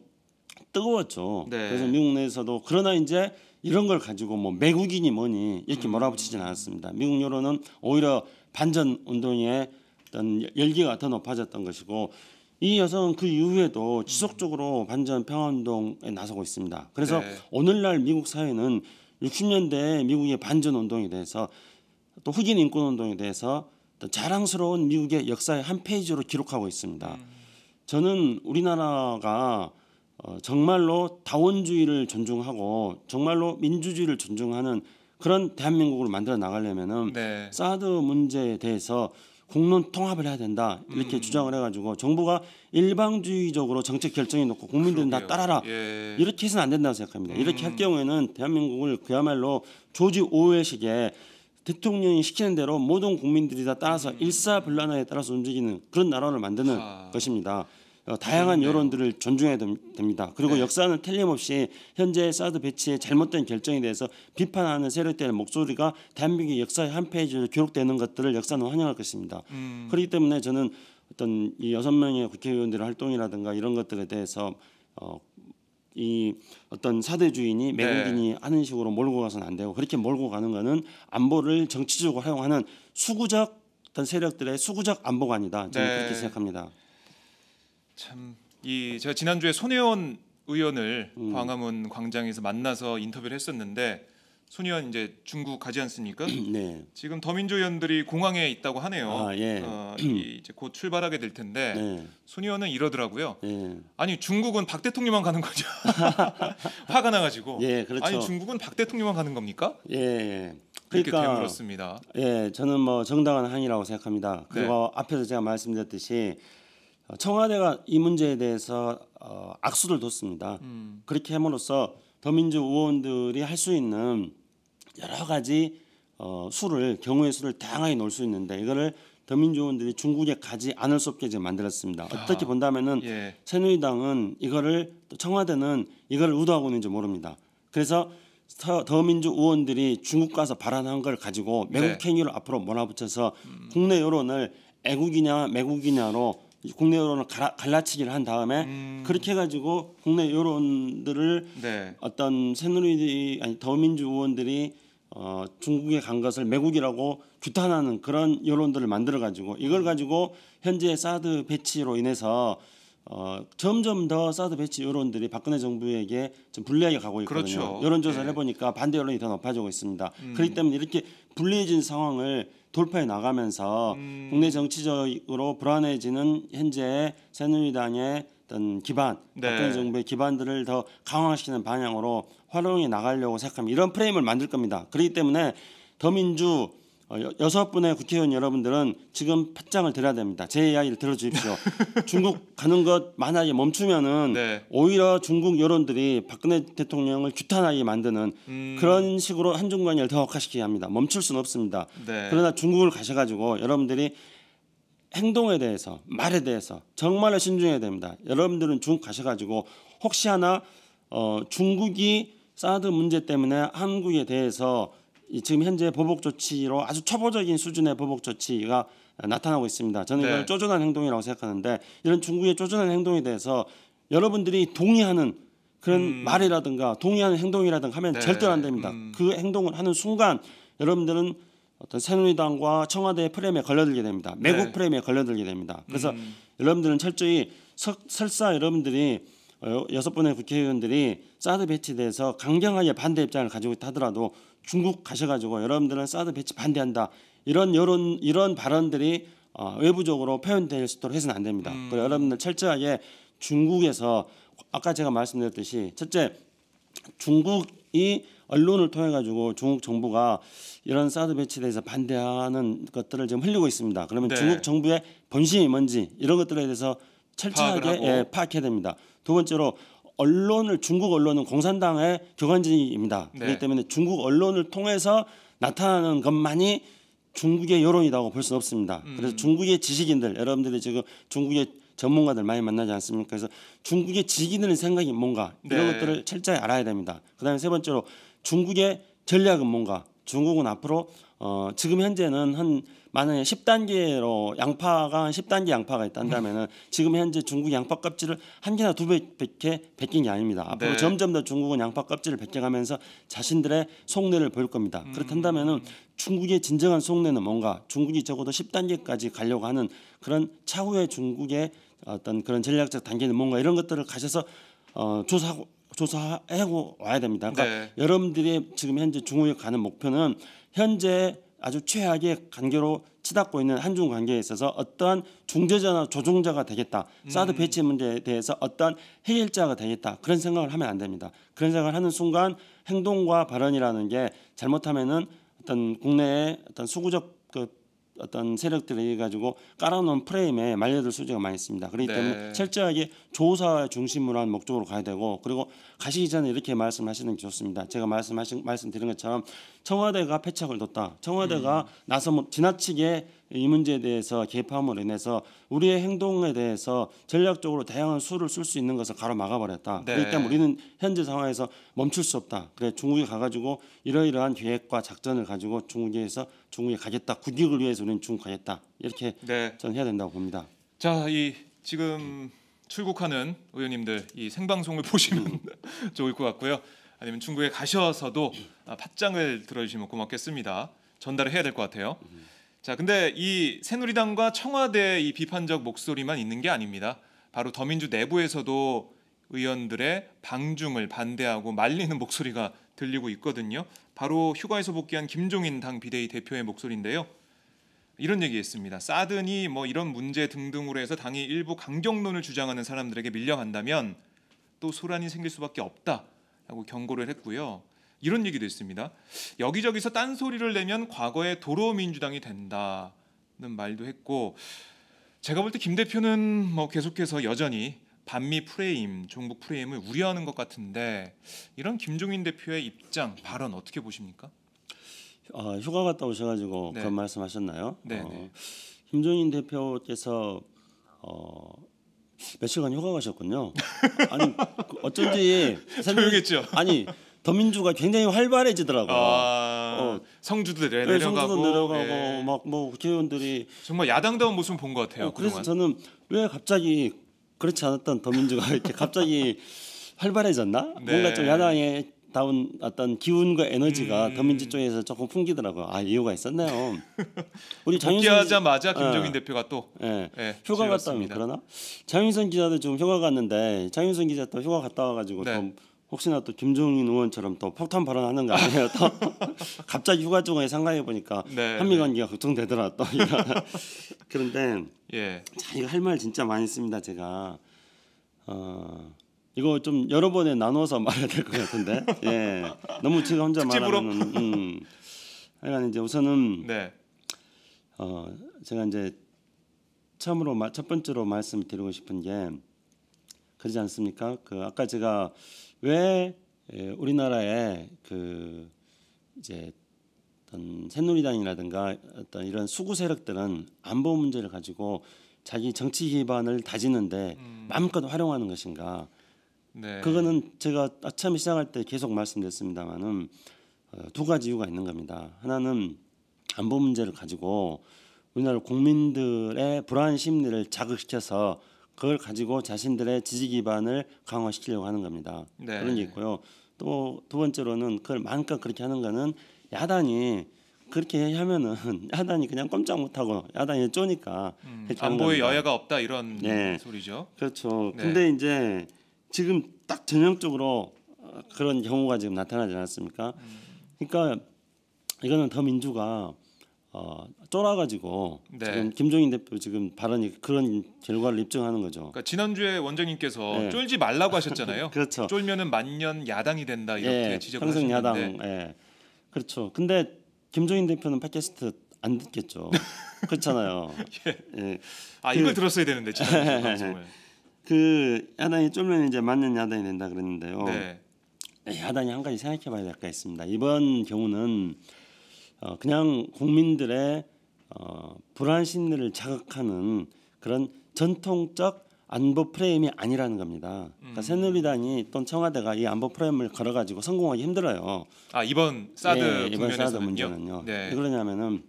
뜨거웠죠. 네. 그래서 미국 내에서도 그러나 이제 이런 걸 가지고 뭐 매국인이 뭐니 이렇게 몰아붙이진 않았습니다. 미국 여론은 오히려 반전 운동의 어떤 열기가 더 높아졌던 것이고 이 여성은 그 이후에도 지속적으로 반전 평화운동에 나서고 있습니다. 그래서 네. 오늘날 미국 사회는 60년대 미국의 반전 운동에 대해서 또 흑인 인권 운동에 대해서 어떤 자랑스러운 미국의 역사의 한 페이지로 기록하고 있습니다. 저는 우리나라가 정말로 다원주의를 존중하고 정말로 민주주의를 존중하는 그런 대한민국을 만들어 나가려면은 네. 사드 문제에 대해서 국론 통합을 해야 된다 이렇게 주장을 해가지고 정부가 일방주의적으로 정책 결정해 놓고 국민들은 다 그러게요. 따라라 예. 이렇게 해서는 안 된다고 생각합니다. 이렇게 할 경우에는 대한민국을 그야말로 조지 오웰식의 대통령이 시키는 대로 모든 국민들이 다 따라서 일사불란하에 따라서 움직이는 그런 나라를 만드는 것입니다. 다양한 여론들을 존중해야 됩니다. 그리고 네. 역사는 틀림없이 현재 사드 배치의 잘못된 결정에 대해서 비판하는 세력들의 목소리가 대한민국의 역사의 한 페이지로 기록되는 것들을 역사는 환영할 것입니다. 그렇기 때문에 저는 어떤 이 6명의 국회의원들의 활동이라든가 이런 것들에 대해서 이 어떤 사대주의니 매국인이 하는 식으로 몰고 가서는 안 되고 그렇게 몰고 가는 것은 안보를 정치적으로 활용하는 수구적 어떤 세력들의 수구적 안보가 아니다. 저는 네. 그렇게 생각합니다. 참 제가 지난주에 손혜원 의원을 광화문 광장에서 만나서 인터뷰를 했었는데 손 의원 이제 중국 가지 않습니까? 네. 지금 더민주 의원들이 공항에 있다고 하네요. 아, 예. 이제 곧 출발하게 될 텐데 네. 손 의원은 이러더라고요. 예. 아니 중국은 박 대통령만 가는 거죠. 화가 나가지고. 예, 그렇죠. 아니 중국은 박 대통령만 가는 겁니까? 예. 이렇게 그러니까 되물었습니다. 예, 저는 뭐 정당한 항의라고 생각합니다. 그리고 앞에서 제가 말씀드렸듯이 청와대가 이 문제에 대해서 악수를 뒀습니다. 그렇게 함으로써 더민주 의원들이 할 수 있는 여러 가지 경우의 수를 다양하게 놓을 수 있는데 이거를 더민주 의원들이 중국에 가지 않을 수 없게 지금 만들었습니다. 어떻게 본다면은 예. 새누리당은 이거를 또 청와대는 이거를 의도하고 있는지 모릅니다. 그래서 더민주 의원들이 중국 가서 발언한 걸 가지고 매국 행위를 앞으로 몰아붙여서 국내 여론을 애국이냐 매국이냐로 국내 여론을 갈라치기를 한 다음에 그렇게 해가지고 국내 여론들을 어떤 더민주 의원들이 중국에 간 것을 매국이라고 규탄하는 그런 여론들을 만들어 가지고 이걸 가지고 현재 사드 배치로 인해서 점점 더 사드 배치 여론들이 박근혜 정부에게 좀 불리하게 가고 있거든요. 그렇죠. 여론조사를 해보니까 반대 여론이 더 높아지고 있습니다. 그렇기 때문에 이렇게 불리해진 상황을 돌파해 나가면서 국내 정치적으로 불안해지는 현재 새누리당의 어떤 기반, 박근혜 정부의 기반들을 더 강화시키는 방향으로 활용해 나가려고 생각합니다. 이런 프레임을 만들 겁니다. 그렇기 때문에 더민주 6분의 국회의원 여러분들은 지금 팟짱을 들어야 됩니다. 제 이야기를 들어주십시오. 중국 가는 것 만약에 멈추면은 오히려 중국 여론들이 박근혜 대통령을 규탄하게 만드는 그런 식으로 한중 관계를 더 악화시키게 합니다. 멈출 수는 없습니다. 그러나 중국을 가셔가지고 여러분들이 행동에 대해서 말에 대해서 정말로 신중해야 됩니다. 여러분들은 중국 가셔가지고 혹시 하나 중국이 사드 문제 때문에 한국에 대해서 지금 현재 보복 조치로 아주 초보적인 수준의 보복 조치가 나타나고 있습니다. 저는 이걸 쪼잔한 행동이라고 생각하는데 이런 중국의 쪼잔한 행동에 대해서 여러분들이 동의하는 그런 말이라든가 동의하는 행동이라든가 하면 절대로 안 됩니다. 그 행동을 하는 순간 여러분들은 어떤 새누리당과 청와대의 프레임에 걸려들게 됩니다. 매국 프레임에 걸려들게 됩니다. 그래서 여러분들은 철저히 설사 여러분들이 6분의 국회의원들이 사드 배치에 대해서 강경하게 반대 입장을 가지고 있다 하더라도 중국 가셔가지고 여러분들은 사드 배치 반대한다 이런 여론 이런 발언들이 외부적으로 표현될 수 있도록 해서는 안 됩니다. 그래서 여러분들 철저하게 중국에서 아까 제가 말씀드렸듯이 첫째 중국이 언론을 통해 가지고 중국 정부가 이런 사드 배치에 대해서 반대하는 것들을 지금 흘리고 있습니다. 그러면 중국 정부의 본심이 뭔지 이런 것들에 대해서 철저하게 파악해야 됩니다. 두 번째로 중국 언론은 공산당의 격언지입니다. 그렇기 때문에 중국 언론을 통해서 나타나는 것만이 중국의 여론이라고 볼 수는 없습니다. 그래서 중국의 지식인들 여러분들이 지금 중국의 전문가들 많이 만나지 않습니까? 그래서 중국의 지식인들의 생각이 뭔가 이런 것들을 철저히 알아야 됩니다. 그다음에 세 번째로 중국의 전략은 뭔가 중국은 앞으로 지금 현재는 한 만약에 10단계로 양파가 한 10단계 양파가 있다면은 지금 현재 중국 양파 껍질을 한 개나 두 개 벗긴 게 아닙니다. 앞으로 점점 더 중국은 양파 껍질을 벗겨가면서 자신들의 속내를 보일 겁니다. 그렇다면은 중국의 진정한 속내는 뭔가 중국이 적어도 10단계까지 가려고 하는 그런 차후의 중국의 어떤 그런 전략적 단계는 뭔가 이런 것들을 가셔서 조사하고 와야 됩니다. 그러니까 여러분들이 지금 현재 중국에 가는 목표는 현재 아주 최악의 관계로 치닫고 있는 한중 관계에 있어서 어떠한 중재자나 조종자가 되겠다. 사드 배치 문제에 대해서 어떠한 해결자가 되겠다. 그런 생각을 하면 안 됩니다. 그런 생각을 하는 순간 행동과 발언이라는 게 잘못하면은 어떤 국내의 어떤 수구적 어떤 세력들이 가지고 깔아놓은 프레임에 말려들 소지가 많이 있습니다. 그렇기 때문에 철저하게 조사 중심으로 한 목적으로 가야 되고 그리고 가시기 전에 이렇게 말씀하시는 게 좋습니다. 제가 말씀드린 것처럼 청와대가 패착을 뒀다. 청와대가 나서 지나치게 이 문제에 대해서 개입함으로 인해서 우리의 행동에 대해서 전략적으로 다양한 수를 쓸 수 있는 것을 가로막아버렸다. 그렇기 때문에 우리는 현재 상황에서 멈출 수 없다. 그래 중국에 가가지고 이러이러한 계획과 작전을 가지고 중국에 가겠다. 국익을 위해서 우리는 중국 가겠다. 이렇게 저는 해야 된다고 봅니다. 자, 이 지금 출국하는 의원님들 이 생방송을 보시면 좋을 것 같고요. 아니면 중국에 가셔서도 팟짱을 들어주시면 고맙겠습니다. 전달을 해야 될 것 같아요. 자, 근데 이 새누리당과 청와대 이 비판적 목소리만 있는 게 아닙니다. 바로 더민주 내부에서도 의원들의 방중을 반대하고 말리는 목소리가 들리고 있거든요. 바로 휴가에서 복귀한 김종인 당 비대위 대표의 목소리인데요. 이런 얘기했습니다. 사드니 뭐 이런 문제 등등으로 해서 당이 일부 강경론을 주장하는 사람들에게 밀려간다면 또 소란이 생길 수밖에 없다라고 경고를 했고요. 이런 얘기도 했습니다. 여기저기서 딴소리를 내면 과거의 도로민주당이 된다는 말도 했고, 제가 볼 때 김 대표는 뭐 계속해서 여전히 반미 프레임, 종북 프레임을 우려하는 것 같은데, 이런 김종인 대표의 입장, 발언 어떻게 보십니까? 휴가 갔다 오셔가지고 네. 그런 말씀하셨나요? 네, 네. 김종인 대표께서 며칠간 휴가 가셨군요. 아니 어쩐지 조용했죠. 아니 더민주가 굉장히 활발해지더라고요. 성주도 네, 내려가고, 성주도 내려가고 예. 막 뭐 국회의원들이 정말 야당다운 모습 본 것 같아요. 그래서 그동안. 저는 왜 갑자기 그렇지 않았던 더민주가 이렇게 갑자기 활발해졌나? 네. 뭔가 좀 야당의 다운 어떤 기운과 에너지가 더민주 쪽에서 조금 풍기더라고요. 아 이유가 있었네요. 우리 복귀하자마자 김종인 대표가 또 예, 예, 휴가 갔다 오면 질렀습니다. 그러나? 장윤선 기자도 지금 휴가 갔는데 장윤선 기자 또 휴가 갔다 와가지고 네. 또 혹시나 또 김종인 의원처럼 또 폭탄 발언하는 거 아니에요? 또 갑자기 휴가 중에 생각해 보니까 네, 한미 관계가 걱정되더라 또. 그런데 예. 자, 이거 할 말 진짜 많이 있습니다. 제가 이거 좀 여러 번에 나눠서 말해야 될 것 같은데, 예, 너무 제가 혼자 특집으로? 말하면, 하여간 이제 우선은 네. 제가 이제 처음으로 첫 번째로 말씀드리고 싶은 게 그러지 않습니까? 그 아까 제가 왜 우리나라에 그 이제 어떤 새누리당이라든가 어떤 이런 수구 세력들은 안보 문제를 가지고 자기 정치 기반을 다지는데 마음껏 활용하는 것인가? 네. 그거는 제가 처음 시작할 때 계속 말씀드렸습니다만은 두 가지 이유가 있는 겁니다. 하나는 안보 문제를 가지고 우리나라 국민들의 불안 심리를 자극시켜서 그걸 가지고 자신들의 지지 기반을 강화시키려고 하는 겁니다. 네. 그런 게 있고요. 또 두 번째로는 그걸 마음껏 그렇게 하는 거는 야당이 그렇게 하면은 야당이 그냥 꼼짝 못하고 야당이 쪼니까 그렇게 하는 안보에 겁니다. 여야가 없다 이런 네. 소리죠. 그렇죠. 네. 근데 이제 지금 딱 전형적으로 그런 경우가 지금 나타나지 않았습니까? 그러니까 이거는 더민주가 쫄아가지고 네. 지금 김종인 대표 지금 발언이 그런 결과를 입증하는 거죠. 그러니까 지난주에 원장님께서 네. 쫄지 말라고 하셨잖아요. 그렇죠. 쫄면은 만년 야당이 된다 이렇게 예, 지적을 평생 야당. 하셨는데 예, 그렇죠. 근데 김종인 대표는 팟캐스트 안 듣겠죠. 그렇잖아요. 예. 이걸 들었어야 되는데 지난주 방송을. 그 야당이 쫄면 이제 만년 야당이 된다 그랬는데요. 네. 야당이 한 가지 생각해봐야 될 게 있습니다. 이번 경우는 그냥 국민들의 불안 심리를 자극하는 그런 전통적 안보 프레임이 아니라는 겁니다. 그러니까 새누리당이 또는 청와대가 이 안보 프레임을 걸어가지고 성공하기 힘들어요. 이번 사드 예, 이번 사드 국면에서는요. 문제는요. 네. 왜 그러냐면은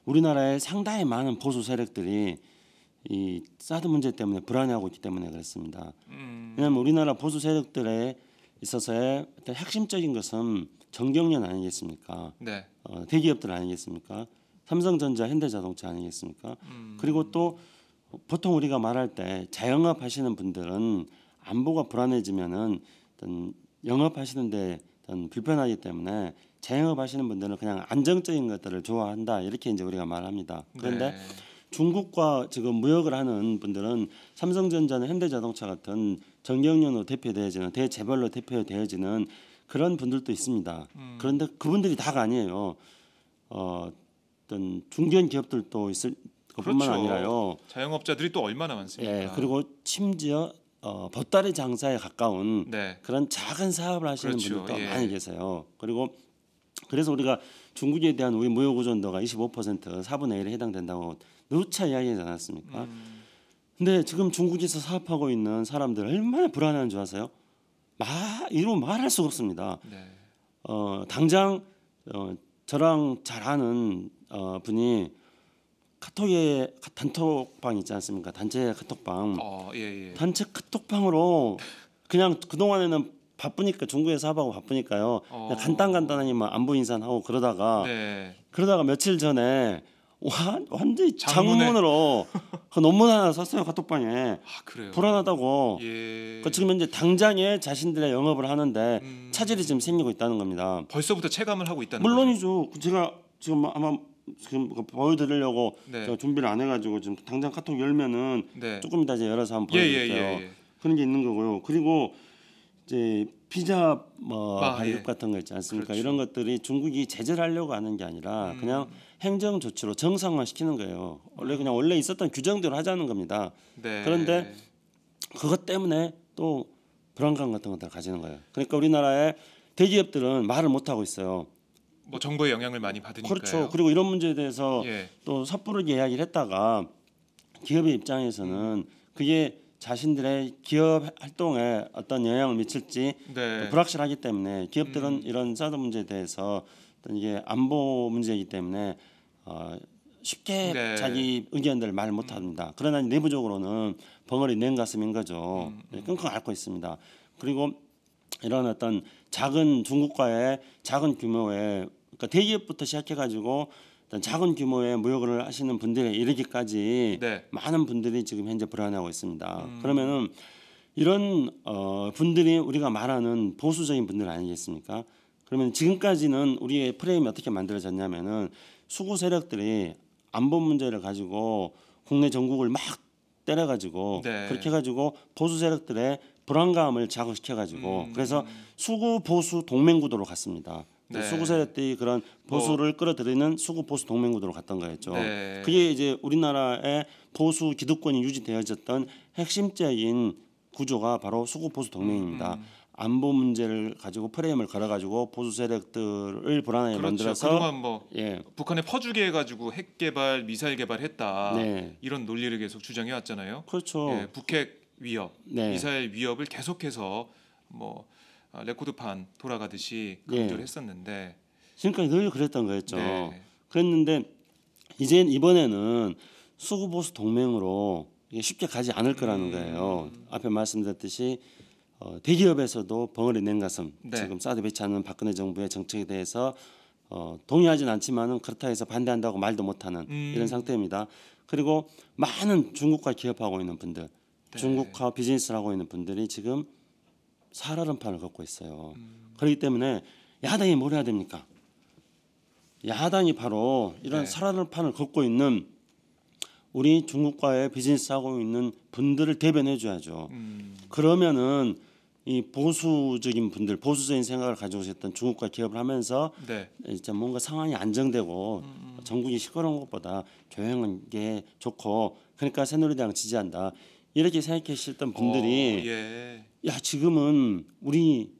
우리나라에 상당히 많은 보수 세력들이 이 사드 문제 때문에 불안해하고 있기 때문에 그렇습니다. 왜냐하면 우리나라 보수 세력들에 있어서의 어떤 핵심적인 것은 정경련 아니겠습니까? 네. 대기업들 아니겠습니까? 삼성전자, 현대자동차 아니겠습니까? 그리고 또 보통 우리가 말할 때 자영업 하시는 분들은 안보가 불안해지면은 어떤 영업하시는데 어떤 불편하기 때문에 자영업 하시는 분들은 그냥 안정적인 것들을 좋아한다 이렇게 이제 우리가 말합니다. 그런데 네. 중국과 지금 무역을 하는 분들은 삼성전자나 현대자동차 같은 정경련으로 대표되어지는 대재벌로 대표되어지는 그런 분들도 있습니다. 그런데 그분들이 다가 아니에요. 어떤 중견 기업들도 있을 것뿐만 그렇죠. 아니라요. 자영업자들이 또 얼마나 많습니까? 예, 그리고 심지어 보따리 장사에 가까운 네. 그런 작은 사업을 하시는 그렇죠. 분들도 예. 많이 계세요. 그리고 그래서 우리가 중국에 대한 우리 무역 의존도가 25% 4분의 1에 해당된다고 누차 이야기하지 않았습니까? 근데 지금 중국에서 사업하고 있는 사람들 얼마나 불안한 줄 아세요? 이루 말할 수가 없습니다. 네. 당장 저랑 잘 아는 분이 카톡에 단톡방 있지 않습니까? 단체 카톡방. 예. 단체 카톡방으로 그냥 그 동안에는 바쁘니까 중국에 사업하고 바쁘니까요. 그냥 간단하니 뭐 안부 인사하고 그러다가 네. 며칠 전에 완전히 장문에. 장문으로 그 논문 하나 썼어요 카톡방에. 아, 그래요. 불안하다고. 예. 그 지금 현재 당장에 자신들의 영업을 하는데 차질이 지금 생기고 있다는 겁니다. 벌써부터 체감을 하고 있다는 거죠. 물론이죠. 제가 지금 아마 지금 보여드리려고 네. 제가 준비를 안 해가지고 지금 당장 카톡 열면은 네. 조금 이따 이제 열어서 한번 보여드릴게요. 예. 그런 게 있는 거고요. 그리고 이제 피자 뭐 발급 예. 같은 거 있지 않습니까? 그렇죠. 이런 것들이 중국이 제재를 하려고 하는 게 아니라 그냥 행정 조치로 정상화 시키는 거예요. 원래 있었던 규정대로 하자는 겁니다. 네. 그런데 그것 때문에 또 불안감 같은 것들을 가지는 거예요. 그러니까 우리나라의 대기업들은 말을 못 하고 있어요. 뭐 정보의 영향을 많이 받으니까요. 그렇죠. 그리고 이런 문제에 대해서 예. 또 섣부르게 이야기를 했다가 기업의 입장에서는 그게 자신들의 기업 활동에 어떤 영향을 미칠지 네. 불확실하기 때문에 기업들은 이런 사드 문제에 대해서 어떤 이게 안보 문제이기 때문에 쉽게 네. 자기 의견들을 말 못합니다. 그러나 내부적으로는 벙어리 냉가슴인 거죠. 끙끙 앓고 있습니다. 그리고 이런 어떤 작은 중국과의 작은 규모의 그러니까 대기업부터 시작해가지고 어떤 작은 규모의 무역을 하시는 분들에 이르기까지 네. 많은 분들이 지금 현재 불안해하고 있습니다. 그러면은 이런 분들이 우리가 말하는 보수적인 분들 아니겠습니까? 그러면 지금까지는 우리의 프레임이 어떻게 만들어졌냐면은 수구 세력들이 안보 문제를 가지고 국내 전국을 막 때려가지고 네. 그렇게 해가지고 보수 세력들의 불안감을 자극시켜가지고 그래서 수구 보수 동맹 구도로 갔습니다. 네. 수구 세력들이 그런 보수를 끌어들이는 수구 보수 동맹 구도로 갔던 거였죠. 네. 그게 이제 우리나라의 보수 기득권이 유지되어졌던 핵심적인 구조가 바로 수구 보수 동맹입니다. 안보 문제를 가지고 프레임을 걸어가지고 보수 세력들을 불안하게 그렇죠. 만들어서 그동안 뭐 예, 북한에 퍼주게 해가지고 핵 개발, 미사일 개발했다. 네. 이런 논리를 계속 주장해 왔잖아요. 그렇죠. 예, 북핵 위협, 네. 미사일 위협을 계속해서 뭐 레코드판 돌아가듯이 예. 강조를 했었는데. 지금까지 늘 그랬던 거였죠. 네. 그랬는데 이제 이번에는 수구 보수 동맹으로 이게 쉽게 가지 않을 거라는 거예요. 앞에 말씀드렸듯이 대기업에서도 벙어리 냉가슴 네. 지금 사드 배치하는 박근혜 정부의 정책에 대해서 동의하진 않지만은 그렇다 해서 반대한다고 말도 못하는 이런 상태입니다. 그리고 많은 중국과 기업하고 있는 분들, 중국과 비즈니스를 하고 있는 분들이 지금 살얼음판을 걷고 있어요. 그렇기 때문에 야당이 뭘 해야 됩니까? 야당이 바로 이런 네. 살얼음판을 걷고 있는 우리 중국과의 비즈니스 하고 있는 분들을 대변해 줘야죠. 그러면은 이 보수적인 분들, 보수적인 생각을 가지고 있었던 중국과 기업을 하면서 네. 진짜 뭔가 상황이 안정되고 전국이 시끄러운 것보다 조용한 게 좋고 그러니까 새누리당 지지한다. 이렇게 생각하셨던 분들이 예. 야 지금은 우리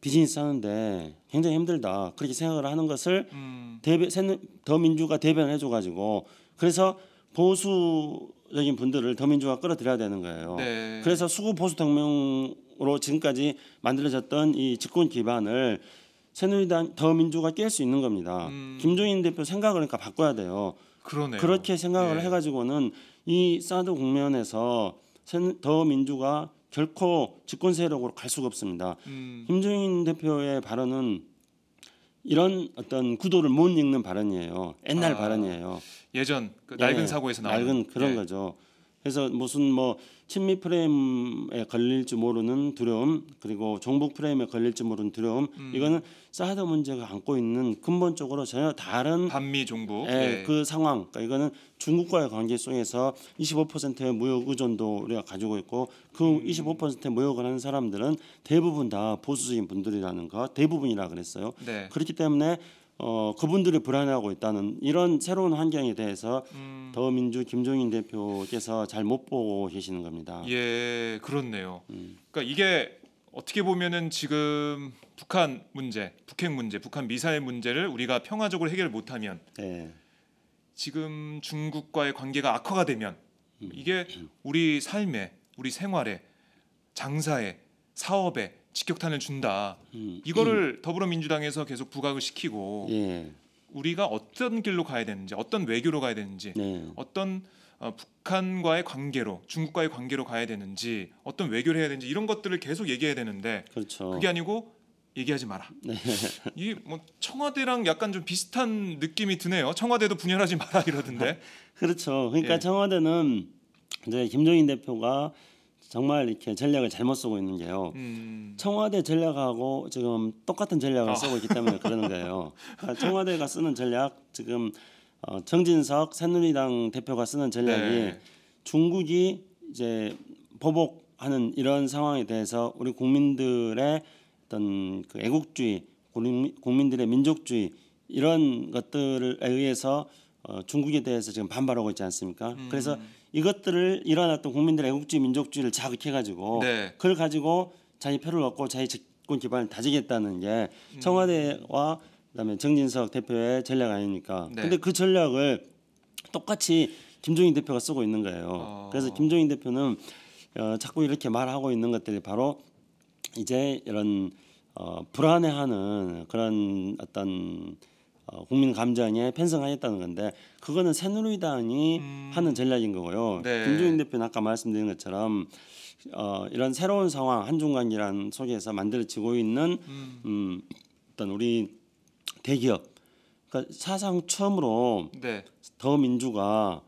비즈니스 하는데 굉장히 힘들다. 그렇게 생각을 하는 것을 더민주가 대변해 줘가지고 그래서 보수적인 분들을 더민주가 끌어들여야 되는 거예요. 네. 그래서 수구 보수 동맹으로 지금까지 만들어졌던 이 집권 기반을 새누리당 더민주가 깰 수 있는 겁니다. 김종인 대표 생각을 그러니까 바꿔야 돼요. 그러네요. 그렇게 생각을 예. 해가지고는 이 사드 국면에서 더민주가 결코 집권 세력으로 갈 수가 없습니다. 김종인 대표의 발언은 이런 어떤 구도를 못 읽는 발언이에요. 옛날 발언이에요. 예전 그 낡은 예, 사고에서 나온 낡은 그런 예. 거죠. 그래서 무슨 뭐 친미 프레임에 걸릴지 모르는 두려움 그리고 종북 프레임에 걸릴지 모르는 두려움 이거는 사드 문제가 안고 있는 근본적으로 전혀 다른 반미 종북. 그 상황. 그러니까 이거는 중국과의 관계 속에서 25%의 무역 의존도 우리가 가지고 있고 그 25%의 무역을 하는 사람들은 대부분 다 보수적인 분들이라는 거 대부분이라 그랬어요. 네. 그렇기 때문에 그분들이 불안해하고 있다는 이런 새로운 환경에 대해서 더민주 김종인 대표께서 잘 못 보고 계시는 겁니다. 예, 그렇네요. 그러니까 이게 어떻게 보면은 지금 북한 문제, 북핵 문제, 북한 미사일 문제를 우리가 평화적으로 해결 못하면 네. 지금 중국과의 관계가 악화가 되면 이게 우리 삶에, 우리 생활에, 장사에, 사업에 직격탄을 준다. 이거를 더불어민주당에서 계속 부각을 시키고 예. 우리가 어떤 길로 가야 되는지, 어떤 외교로 가야 되는지, 네. 어떤 북한과의 관계로, 중국과의 관계로 가야 되는지, 어떤 외교를 해야 되는지 이런 것들을 계속 얘기해야 되는데 그렇죠. 그게 아니고 얘기하지 마라. 이 뭐 청와대랑 약간 좀 비슷한 느낌이 드네요. 청와대도 분열하지 마라 이러던데. 그렇죠. 그러니까 예. 청와대는 이제 김종인 대표가 정말 이렇게 전략을 잘못 쓰고 있는 게요. 청와대 전략하고 지금 똑같은 전략을 쓰고 있기 때문에 그러는 거예요. 그러니까 청와대가 쓰는 전략 지금 정진석 새누리당 대표가 쓰는 전략이 네. 중국이 이제 보복하는 이런 상황에 대해서 우리 국민들의 어떤 그 애국주의, 국민들의 민족주의 이런 것들에 의해서 중국에 대해서 지금 반발하고 있지 않습니까? 그래서 이것들을 일어났던 국민들의 애국주의, 민족주의를 자극해가지고 네. 그걸 가지고 자기 표를 얻고 자기 정권 기반을 다지겠다는 게 청와대와 그다음에 정진석 대표의 전략 아닙니까? 네. 근데 그 전략을 똑같이 김종인 대표가 쓰고 있는 거예요. 그래서 김종인 대표는 자꾸 이렇게 말하고 있는 것들이 바로 이제 이런 불안해하는 그런 어떤 국민 감정에 편승하겠다는 건데 그거는 새누리당이 하는 전략인 거고요. 네. 김종인 대표는 아까 말씀드린 것처럼 이런 새로운 상황 한중관계란 속에서 만들어지고 있는 어떤 우리 대기업, 그러니까 사상 처음으로 네. 더민주가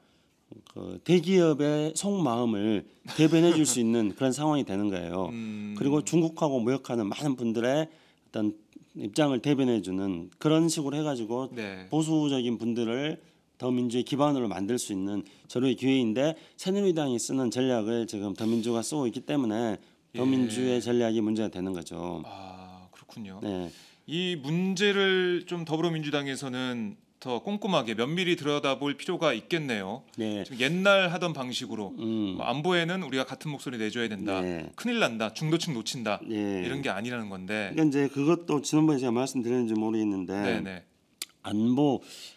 그 대기업의 속마음을 대변해 줄 수 있는 그런 상황이 되는 거예요. 그리고 중국하고 무역하는 많은 분들의 어떤 입장을 대변해 주는 그런 식으로 해가지고 네. 보수적인 분들을 더민주의 기반으로 만들 수 있는 저로의 기회인데 새누리당이 쓰는 전략을 지금 더민주가 쓰고 있기 때문에 더민주의 전략이 문제가 되는 거죠. 아 그렇군요. 네. 이 문제를 좀 더불어민주당에서는 더 꼼꼼하게 면밀히 들여다볼 필요가 있겠네요. 네. 지금 옛날 하던 방식으로 뭐 안보에는 우리가 같은 목소리 내줘야 된다. 네. 큰일 난다. 중도층 놓친다. 네. 이런 게 아니라는 건데. 그러니까 이제 그것도 지난번에 제가 말씀드렸는지 모르겠는데 네네.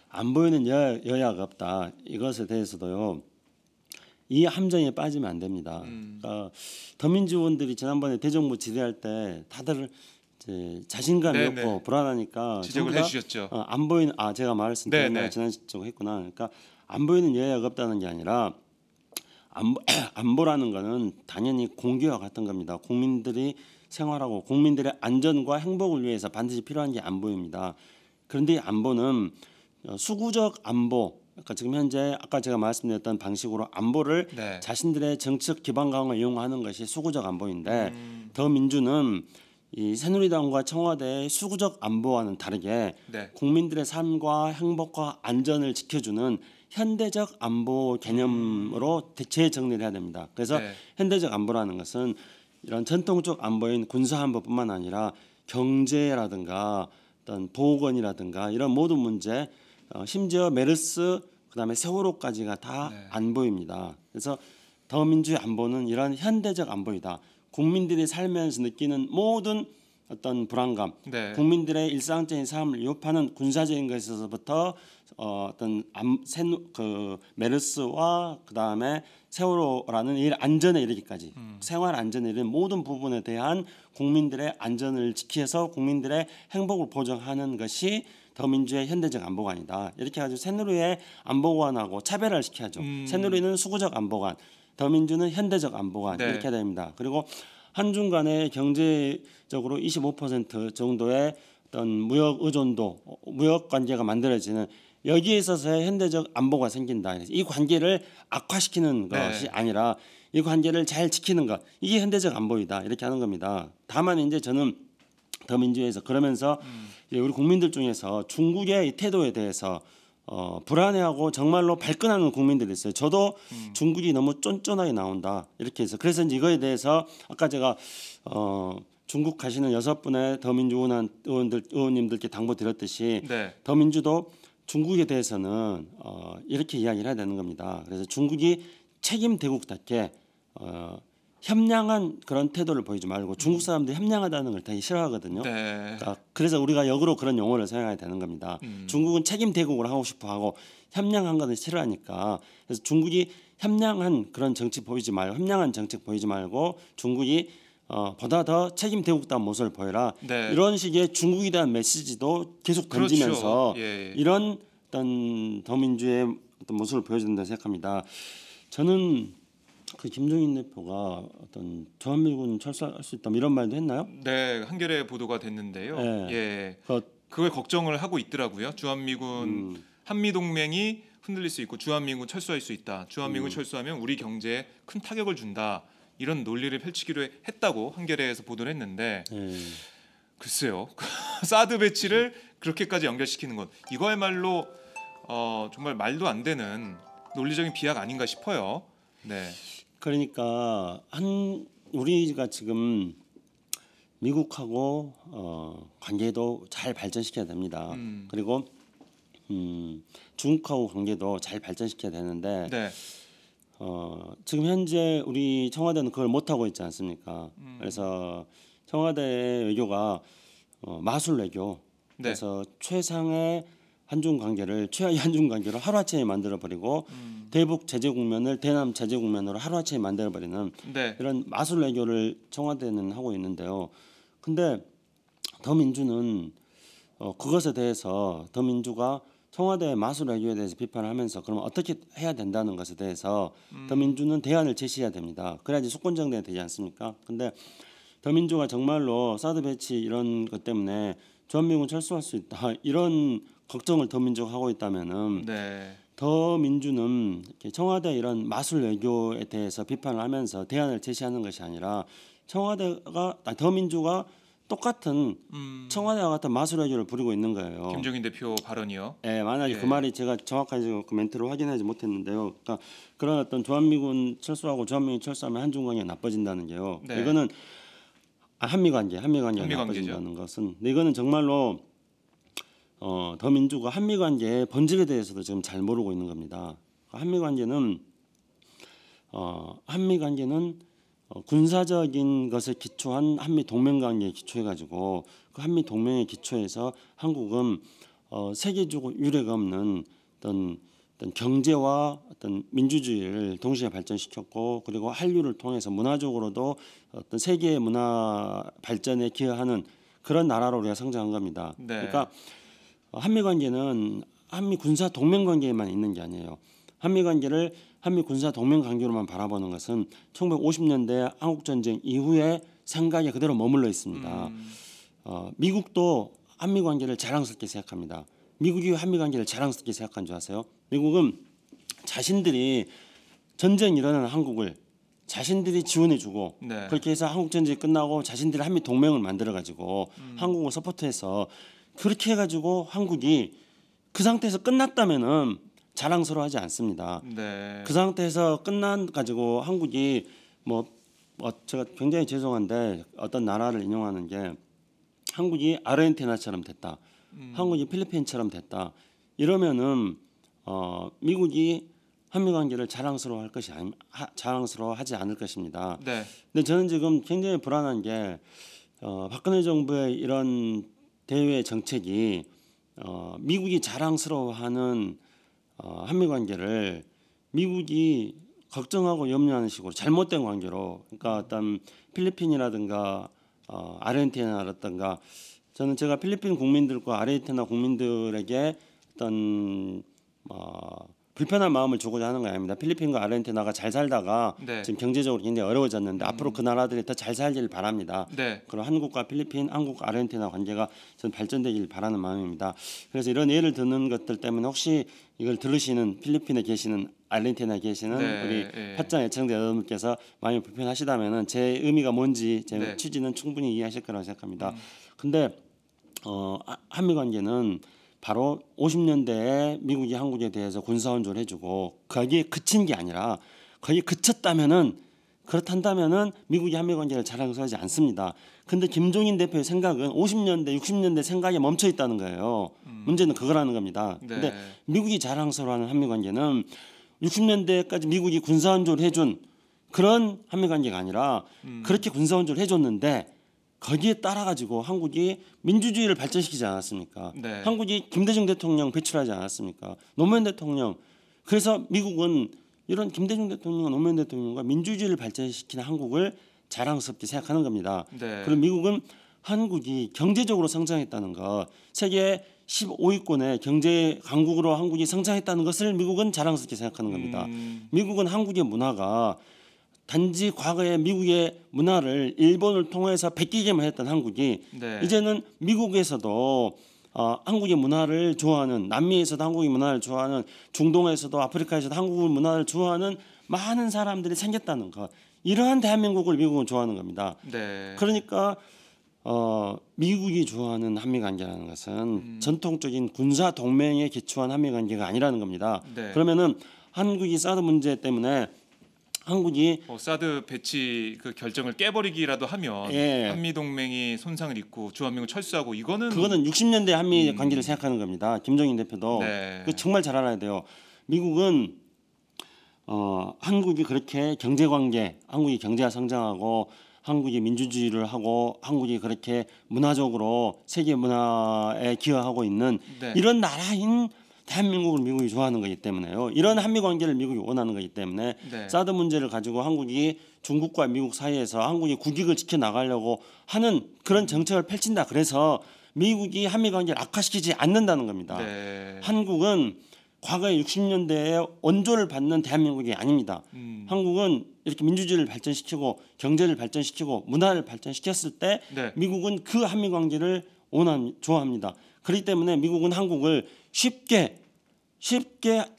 안보에는 여야가 없다. 이것에 대해서도요. 이 함정에 빠지면 안 됩니다. 그러니까 더민주 의원들이 지난번에 대정부 질의할 때 다들 이제 자신감이 네네. 없고 불안하니까 지적을 전부 다, 해주셨죠. 안 보이는 제가 말씀드렸나요? 네네. 지난주에 했구나. 그러니까 안 보이는 여야가 없다는 게 아니라 안보라는 거는 당연히 공기와 같은 겁니다. 국민들이 생활하고 국민들의 안전과 행복을 위해서 반드시 필요한 게 안보입니다. 그런데 이 안보는 수구적 안보, 그러니까 지금 현재 아까 제가 말씀드렸던 방식으로 안보를 네. 자신들의 정책 기반 강화에 이용하는 것이 수구적 안보인데 더민주는 이 새누리당과 청와대의 수구적 안보와는 다르게 네. 국민들의 삶과 행복과 안전을 지켜주는 현대적 안보 개념으로 재정리를 해야 됩니다. 그래서 네. 현대적 안보라는 것은 이런 전통적 안보인 군사 안보뿐만 아니라 경제라든가 어떤 보건이라든가 이런 모든 문제, 심지어 메르스 그다음에 세월호까지가 다 네. 안보입니다. 그래서 더민주의 안보는 이런 현대적 안보이다. 국민들이 살면서 느끼는 모든 어떤 불안감, 네. 국민들의 일상적인 삶을 위협하는 군사적인 것에서부터 어떤 그 메르스와 그다음에 세월호라는 일 안전에 이르기까지 생활 안전에 이르는 모든 부분에 대한 국민들의 안전을 지켜서 국민들의 행복을 보장하는 것이 더민주의 현대적 안보관이다. 이렇게 해가지고 새누리의 안보관하고 차별을 시켜야죠. 새누리는 수구적 안보관, 더민주는 현대적 안보관 네. 이렇게 됩니다. 그리고 한중 간의 경제적으로 25% 정도의 어떤 무역 의존도, 무역 관계가 만들어지는 여기에 있어서의 현대적 안보가 생긴다. 이 관계를 악화시키는 네. 것이 아니라 이 관계를 잘 지키는 것, 이게 현대적 안보이다. 이렇게 하는 겁니다. 다만 이제 저는 더민주에서 그러면서 이제 우리 국민들 중에서 중국의 이 태도에 대해서 불안해하고 정말로 발끈하는 국민들이 있어요. 저도 중국이 너무 쫀쫀하게 나온다 이렇게 해서 그래서 이제 이거에 대해서 아까 제가 중국 가시는 6분의 더민주 의원님들께 당부드렸듯이 네. 더민주도 중국에 대해서는 이렇게 이야기를 해야 되는 겁니다. 그래서 중국이 책임 대국답게 협량한 그런 태도를 보이지 말고 중국 사람들이 협량하다는 걸 되게 싫어하거든요. 네. 그러니까 그래서 우리가 역으로 그런 용어를 사용해야 되는 겁니다. 중국은 책임 대국을 하고 싶어하고 협량한 것을 싫어하니까 그래서 중국이 협량한 그런 정책 보이지 말고 협량한 정책 보이지 말고 중국이 보다 더 책임 대국다운 모습을 보여라. 네. 이런 식의 중국에 대한 메시지도 계속 던지면서 그렇죠. 예. 이런 어떤 더민주의 어떤 모습을 보여준다고 생각합니다. 저는 그 김종인 대표가 어떤 주한미군 철수할 수 있다 뭐 이런 말도 했나요? 네, 한겨레 보도가 됐는데요. 네. 예, 그, 그걸 걱정을 하고 있더라고요. 주한미군 음, 한미 동맹이 흔들릴 수 있고 주한미군 철수할 수 있다. 주한미군 철수하면 우리 경제에 큰 타격을 준다. 이런 논리를 펼치기로 했다고 한겨레에서 보도를 했는데 예. 글쎄요. 사드 배치를 그렇게까지 연결시키는 것 이거야말로 정말 말도 안 되는 논리적인 비약 아닌가 싶어요. 네. 그러니까 우리가 지금 미국하고 관계도 잘 발전시켜야 됩니다. 그리고 중국하고 관계도 잘 발전시켜야 되는데 네. 지금 현재 우리 청와대는 그걸 못 하고 있지 않습니까? 그래서 청와대 외교가 마술 외교. 네. 그래서 최상의 한중 관계를 최하의 한중 관계로 하루아침에 만들어 버리고 대북 제재 국면을 대남 제재 국면으로 하루아침에 만들어 버리는 네. 이런 마술 외교를 청와대는 하고 있는데요. 근데 더민주는 그것에 대해서 더민주가 청와대의 마술 외교에 대해서 비판을 하면서 그러면 어떻게 해야 된다는 것에 대해서 더민주는 대안을 제시해야 됩니다. 그래야지 수권정당이 되지 않습니까? 근데 더민주가 정말로 사드 배치 이런 것 때문에 주한미군 철수할 수 있다 이런 걱정을 더민주가 하고 있다면은 네. 더민주는 청와대 이런 마술 외교에 대해서 비판을 하면서 대안을 제시하는 것이 아니라 더민주가 똑같은 청와대와 같은 마술 외교를 부리고 있는 거예요. 김종인 대표 발언이요. 예, 만약에 예. 그 말이 제가 정확하게 그 멘트를 확인하지 못했는데요. 그러니까 그런 어떤 주한미군 철수하고 주한미군 철수하면 한중 관계가 나빠진다는 게요. 네. 이거는 한미 관계가 한미 관계죠. 나빠진다는 것은 근데 이거는 정말로 더민주가 한미 관계의 본질에 대해서도 지금 잘 모르고 있는 겁니다. 한미 관계는 군사적인 것에 기초한 한미 동맹 관계에 기초해 가지고 그 한미 동맹의 기초에서 한국은 세계적으로 유례가 없는 어떤 경제와 어떤 민주주의를 동시에 발전시켰고 그리고 한류를 통해서 문화적으로도 어떤 세계의 문화 발전에 기여하는 그런 나라로 우리가 성장한 겁니다. 네. 그러니까 한미 관계는 한미 군사 동맹 관계에만 있는 게 아니에요. 한미 관계를 한미 군사 동맹 관계로만 바라보는 것은 1950년대 한국 전쟁 이후에 생각에 그대로 머물러 있습니다. 미국도 한미 관계를 자랑스럽게 생각합니다. 미국이 한미 관계를 자랑스럽게 생각한 줄 아세요? 미국은 자신들이 전쟁 일어나는 한국을 자신들이 지원해주고 네. 그렇게 해서 한국 전쟁이 끝나고 자신들이 한미 동맹을 만들어가지고 한국을 서포트해서 그렇게 해가지고 한국이 그 상태에서 끝났다면은 자랑스러워하지 않습니다. 네. 그 상태에서 끝난 가지고 한국이 제가 굉장히 죄송한데 어떤 나라를 인용하는 게 한국이 아르헨티나처럼 됐다. 한국이 필리핀처럼 됐다. 이러면은 미국이 한미 관계를 자랑스러워하지 않을 것입니다. 네. 근데 저는 지금 굉장히 불안한 게 박근혜 정부의 이런 대외 정책이 미국이 자랑스러워하는 한미 관계를 미국이 걱정하고 염려하는 식으로 잘못된 관계로 그러니까 어떤 필리핀이라든가 아르헨티나라든가 저는 제가 필리핀 국민들과 아르헨티나 국민들에게 어떤 불편한 마음을 주고자 하는 거 아닙니다. 필리핀과 아르헨티나가 잘 살다가 네. 지금 경제적으로 굉장히 어려워졌는데 앞으로 그 나라들이 더 잘 살기를 바랍니다. 네. 그리고 한국과 필리핀, 한국 아르헨티나 관계가 전 발전되길 바라는 마음입니다. 그래서 이런 예를 드는 것들 때문에 혹시 이걸 들으시는 필리핀에 계시는 아르헨티나에 계시는 네, 우리 네. 팟짱 애청자 여러분께서 많이 불편하시다면은 제 의미가 뭔지 제 네. 취지는 충분히 이해하실 거라고 생각합니다. 근데 한미 관계는 바로 50년대에 미국이 한국에 대해서 군사 원조를 해주고 거기에 그친 게 아니라 거기에 그쳤다면은 그렇단다면은 미국이 한미 관계를 자랑스러워하지 않습니다. 근데 김종인 대표의 생각은 50년대, 60년대 생각에 멈춰 있다는 거예요. 문제는 그거라는 겁니다. 네. 근데 미국이 자랑스러워하는 한미 관계는 60년대까지 미국이 군사 원조를 해준 그런 한미 관계가 아니라 그렇게 군사 원조를 해줬는데 거기에 따라 가지고 한국이 민주주의를 발전시키지 않았습니까? 네. 한국이 김대중 대통령 배출하지 않았습니까? 노무현 대통령. 그래서 미국은 이런 김대중 대통령과 노무현 대통령과 민주주의를 발전시키는 한국을 자랑스럽게 생각하는 겁니다. 네. 그리고 미국은 한국이 경제적으로 성장했다는 것, 세계 15위권의 경제 강국으로 한국이 성장했다는 것을 미국은 자랑스럽게 생각하는 겁니다. 미국은 한국의 문화가 단지 과거에 미국의 문화를 일본을 통해서 베끼기만 했던 한국이 네. 이제는 미국에서도 한국의 문화를 좋아하는, 남미에서도 한국의 문화를 좋아하는, 중동에서도 아프리카에서도 한국의 문화를 좋아하는 많은 사람들이 생겼다는 것. 이러한 대한민국을 미국은 좋아하는 겁니다. 네. 그러니까 미국이 좋아하는 한미 관계라는 것은 전통적인 군사 동맹에 기초한 한미 관계가 아니라는 겁니다. 네. 그러면은 한국이 사드 문제 때문에 한국이 사드 배치 그 결정을 깨버리기라도 하면 예. 한미 동맹이 손상을 입고 주한미군 철수하고 이거는 그거는 60년대 한미 관계를 생각하는 겁니다. 김정인 대표도 네. 그 정말 잘 알아야 돼요. 미국은 한국이 그렇게 경제 관계, 한국이 경제가 성장하고 한국이 민주주의를 하고 한국이 그렇게 문화적으로 세계 문화에 기여하고 있는 네. 이런 나라인 대한민국을 미국이 좋아하는 거기 때문에요. 이런 한미 관계를 미국이 원하는 거기 때문에 네. 사드 문제를 가지고 한국이 중국과 미국 사이에서 한국이 국익을 지켜 나가려고 하는 그런 정책을 펼친다. 그래서 미국이 한미 관계를 악화시키지 않는다는 겁니다. 네. 한국은 과거에 60년대에 원조를 받는 대한민국이 아닙니다. 한국은 이렇게 민주주의를 발전시키고 경제를 발전시키고 문화를 발전시켰을 때 네. 미국은 그 한미 관계를 좋아합니다. 그렇기 때문에 미국은 한국을 쉽게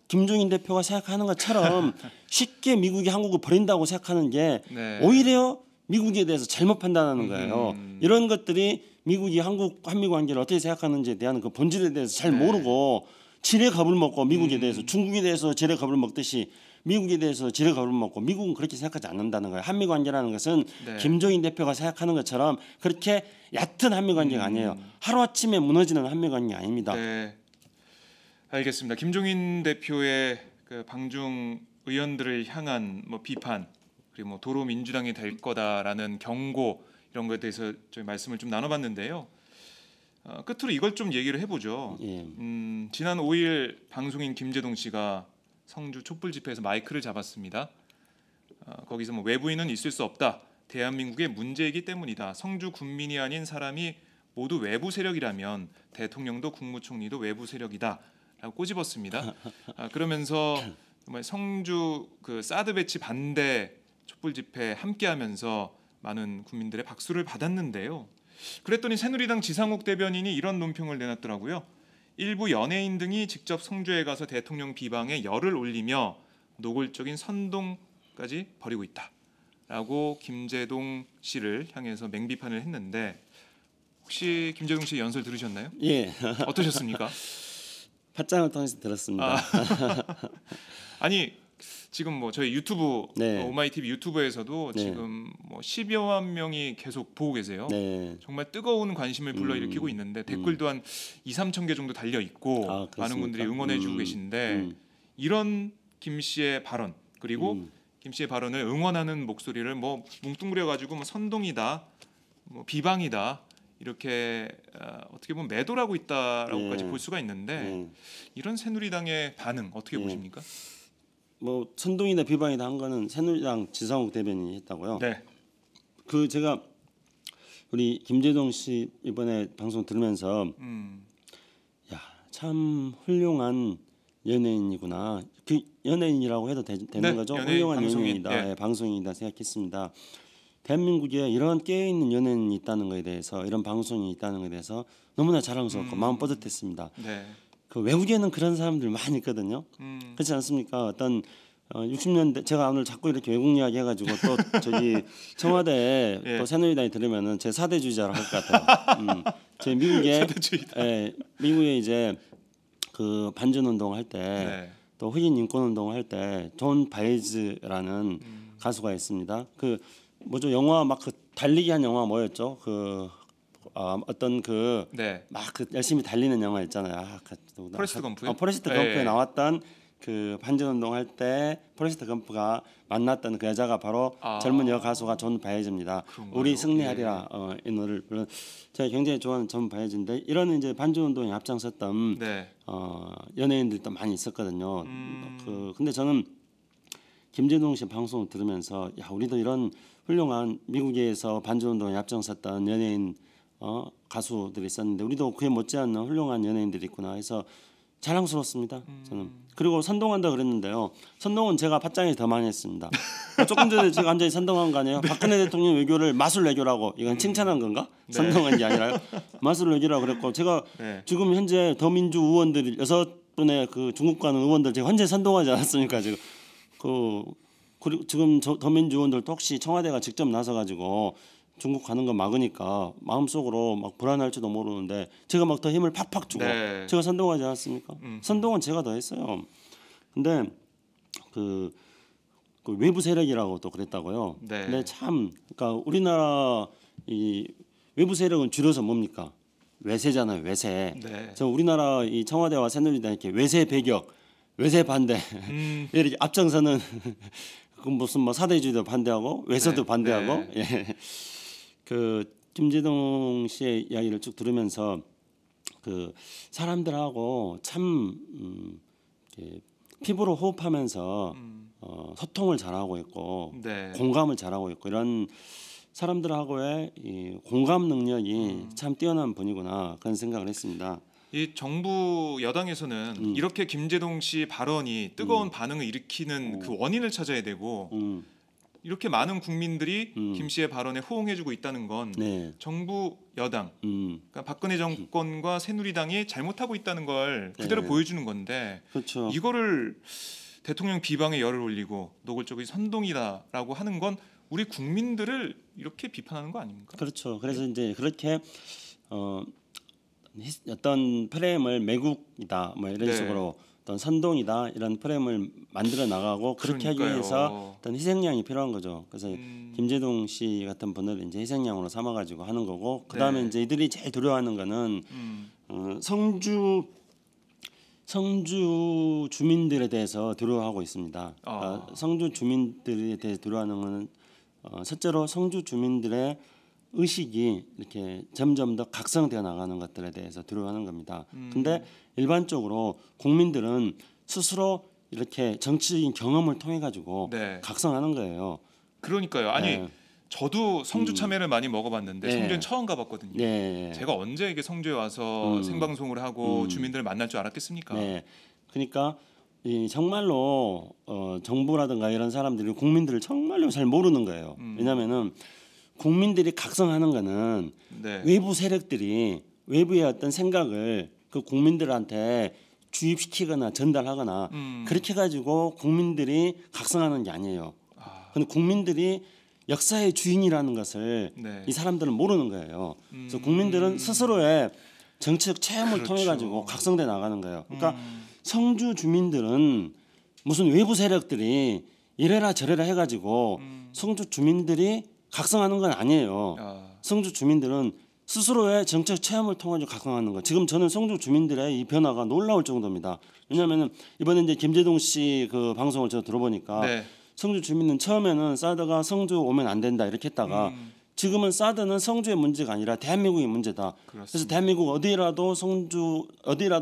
김종인 대표가 생각하는 것처럼 쉽게 미국이 한국을 버린다고 생각하는 게 네. 오히려 미국에 대해서 잘못 판단하는 거예요. 이런 것들이 미국이 한미 관계를 어떻게 생각하는지에 대한 그 본질에 대해서 잘 모르고 지레 겁을 먹고 미국에 대해서 중국에 대해서 지레 겁을 먹듯이 미국에 대해서 지레 겁을 먹고 미국은 그렇게 생각하지 않는다는 거예요. 한미 관계라는 것은 네. 김종인 대표가 생각하는 것처럼 그렇게 얕은 한미 관계가 아니에요. 하루아침에 무너지는 한미 관계 아닙니다. 네. 알겠습니다. 김종인 대표의 그 방중 의원들을 향한 비판 그리고 도로 민주당이 될 거다라는 경고 이런 것에 대해서 저희 말씀을 좀 나눠봤는데요. 끝으로 이걸 좀 얘기를 해보죠. 예. 지난 5일 방송인 김재동 씨가 성주 촛불 집회에서 마이크를 잡았습니다. 거기서 외부인은 있을 수 없다. 대한민국의 문제이기 때문이다. 성주 군민이 아닌 사람이 모두 외부 세력이라면 대통령도 국무총리도 외부 세력이다라고 꼬집었습니다. 그러면서 정말 성주 그 사드 배치 반대 촛불 집회 함께하면서 많은 국민들의 박수를 받았는데요. 그랬더니 새누리당 지상욱 대변인이 이런 논평을 내놨더라고요. 일부 연예인 등이 직접 성주에 가서 대통령 비방에 열을 올리며 노골적인 선동까지 벌이고 있다라고 김재동 씨를 향해서 맹비판을 했는데 혹시 김재동 씨 연설 들으셨나요? 예. 어떠셨습니까? 팟짱을 통해서 들었습니다. 아니 지금 저희 유튜브 네. 오마이TV 유튜브에서도 네. 지금 10여만 명이 계속 보고 계세요. 네. 정말 뜨거운 관심을 불러일으키고 있는데 댓글도 한 2-3천 개 정도 달려 있고 많은 분들이 응원해주고 계신데 이런 김 씨의 발언 그리고 김 씨의 발언을 응원하는 목소리를 뭉뚱그려 가지고 선동이다, 비방이다 이렇게 어떻게 보면 매도하고 있다라고까지 볼 수가 있는데 이런 새누리당의 반응 어떻게 보십니까? 선동이나 비방이다 한 거는 새누리당 지상욱 대변인이 했다고요. 네. 제가 우리 김재동 씨 이번에 방송 들으면서 참 훌륭한 연예인이구나. 그 연예인이라고 해도 되는 네, 거죠? 연예인, 훌륭한 방송인, 연예인이다. 방송인이다 생각했습니다. 대한민국에 이런 깨어있는 연예인이 있다는 것에 대해서 이런 방송이 있다는 것에 대해서 너무나 자랑스럽고 마음 뿌듯했습니다. 네. 그 외국에는 그런 사람들 많이 있거든요. 그렇지 않습니까? 어떤 60년대 제가 오늘 자꾸 이렇게 외국 이야기 해가지고 또 저기 청와대에 예. 또 새누리당이 들으면은 제 사대주의자로 할 것 같아요. 제 미국에 미국에 이제 그 반전 운동할 때 또 흑인 인권 운동할 때 존 바이즈라는 가수가 있습니다. 그 영화 막 그 달리기 한 영화 뭐였죠? 어떤 막 열심히 달리는 영화 있잖아요. 포레스트 검프요? 포레스트 검프에 나왔던 그 반전 운동할 때 포레스트 검프가 만났던 그 여자가 바로 젊은 여가수가 존 바이즈입니다. 우리 승리하리라 이 노래를 부른 제가 굉장히 좋아하는 존 바이즈인데 이런 이제 반전 운동에 앞장섰던 연예인들도 많이 있었거든요. 근데 저는 김재동 씨 방송을 들으면서 우리도 이런 훌륭한 미국에서 반전 운동에 앞장섰던 연예인 가수들이 있었는데 우리도 그에 못지않는 훌륭한 연예인들이 있구나 해서 자랑스럽습니다. 저는. 그리고 선동한다 그랬는데요. 선동은 제가 팟짱이 더 많이 했습니다. 조금 전에 제가 완전히 선동한 거 아니에요? 박근혜 대통령 외교를 마술 외교라고. 이건 칭찬한 건가? 네. 선동한 게 아니라요. 마술 외교라고 그랬고 제가 네. 지금 현재 더민주 의원들이 6분의 그 중국 가는 의원들 제가 현재 선동하지 않았습니까? 지금 그리고 지금 더민주 의원들도 혹시 청와대가 직접 나서 가지고 중국 가는 거 막으니까 마음속으로 막 불안할지도 모르는데 제가 막 더 힘을 팍팍 주고 네. 제가 선동하지 않았습니까? 선동은 제가 더 했어요. 근데 그 외부 세력이라고 또 그랬다고요. 네. 근데 참 그러니까 우리나라 이 외부 세력은 줄여서 뭡니까? 외세잖아요. 외세. 네. 저 우리나라 이 청와대와 새누리당 이렇게 외세 배격, 외세 반대 이렇게 앞장서는 그 무슨 뭐 사대주의도 반대하고 외세도 네. 반대하고 네. 예. 그 김재동 씨의 이야기를 쭉 들으면서 그 사람들하고 참 이렇게 피부로 호흡하면서 소통을 잘하고 있고 네. 공감을 잘하고 있고 이런 사람들하고의 이 공감 능력이 참 뛰어난 분이구나 그런 생각을 했습니다. 이 정부 여당에서는 이렇게 김재동 씨 발언이 뜨거운 반응을 일으키는 그 원인을 찾아야 되고 이렇게 많은 국민들이 김 씨의 발언에 호응해주고 있다는 건 네. 정부 여당, 그러니까 박근혜 정권과 새누리당이 잘못하고 있다는 걸 그대로 네. 보여주는 건데 그렇죠. 이거를 대통령 비방에 열을 올리고 노골적인 선동이다라고 하는 건 우리 국민들을 이렇게 비판하는 거 아닙니까? 그렇죠. 그래서 이제 그렇게 어떤 프레임을 매국이다 뭐 이런 네. 식으로 어떤 선동이다 이런 프레임을 만들어 나가고 그렇게 하기 그러니까요. 위해서 어떤 희생양이 필요한 거죠. 그래서 김재동 씨 같은 분을 이제 희생양으로 삼아가지고 하는 거고 그다음에 네. 이제 이들이 제일 두려워하는 거는 성주 주민들에 대해서 두려워하고 있습니다. 성주 주민들에 대해 두려워하는 거는 첫째로 성주 주민들의 의식이 이렇게 점점 더 각성되어 나가는 것들에 대해서 두려워하는 겁니다. 근데 일반적으로 국민들은 스스로 이렇게 정치적인 경험을 통해 가지고 네. 각성하는 거예요. 그러니까요. 아니 네. 저도 성주 참외를 많이 먹어봤는데 네. 성주는 처음 가봤거든요. 네. 제가 언제 이게 성주에 와서 생방송을 하고 주민들을 만날 줄 알았겠습니까? 네. 그러니까 이 정말로 정부라든가 이런 사람들이 국민들을 정말로 잘 모르는 거예요. 왜냐하면은 국민들이 각성하는 거는 네. 외부 세력들이 외부의 어떤 생각을 그 국민들한테 주입시키거나 전달하거나 그렇게 가지고 국민들이 각성하는 게 아니에요. 근데 국민들이 역사의 주인이라는 것을 네. 이 사람들은 모르는 거예요. 그래서 국민들은 스스로의 정치적 체험을 그렇죠. 통해 가지고 각성돼 나가는 거예요. 그러니까 성주 주민들은 무슨 외부 세력들이 이래라 저래라 해가지고 성주 주민들이 각성하는 건 아니에요. 성주 주민들은 스스로의 정책 체험을 통해 각성하는 거. 지금 저는 성주 주민들의 이 변화가 놀라울 정도입니다. 왜냐하면은 이번에 이제 김재동 씨 그 방송을 제가 들어보니까 네. 성주 주민은 처음에는 사드가 성주 오면 안 된다 이렇게 했다가 지금은 사드는 성주의 문제가 아니라 대한민국의 문제다. 그렇습니다. 그래서 대한민국 어디라도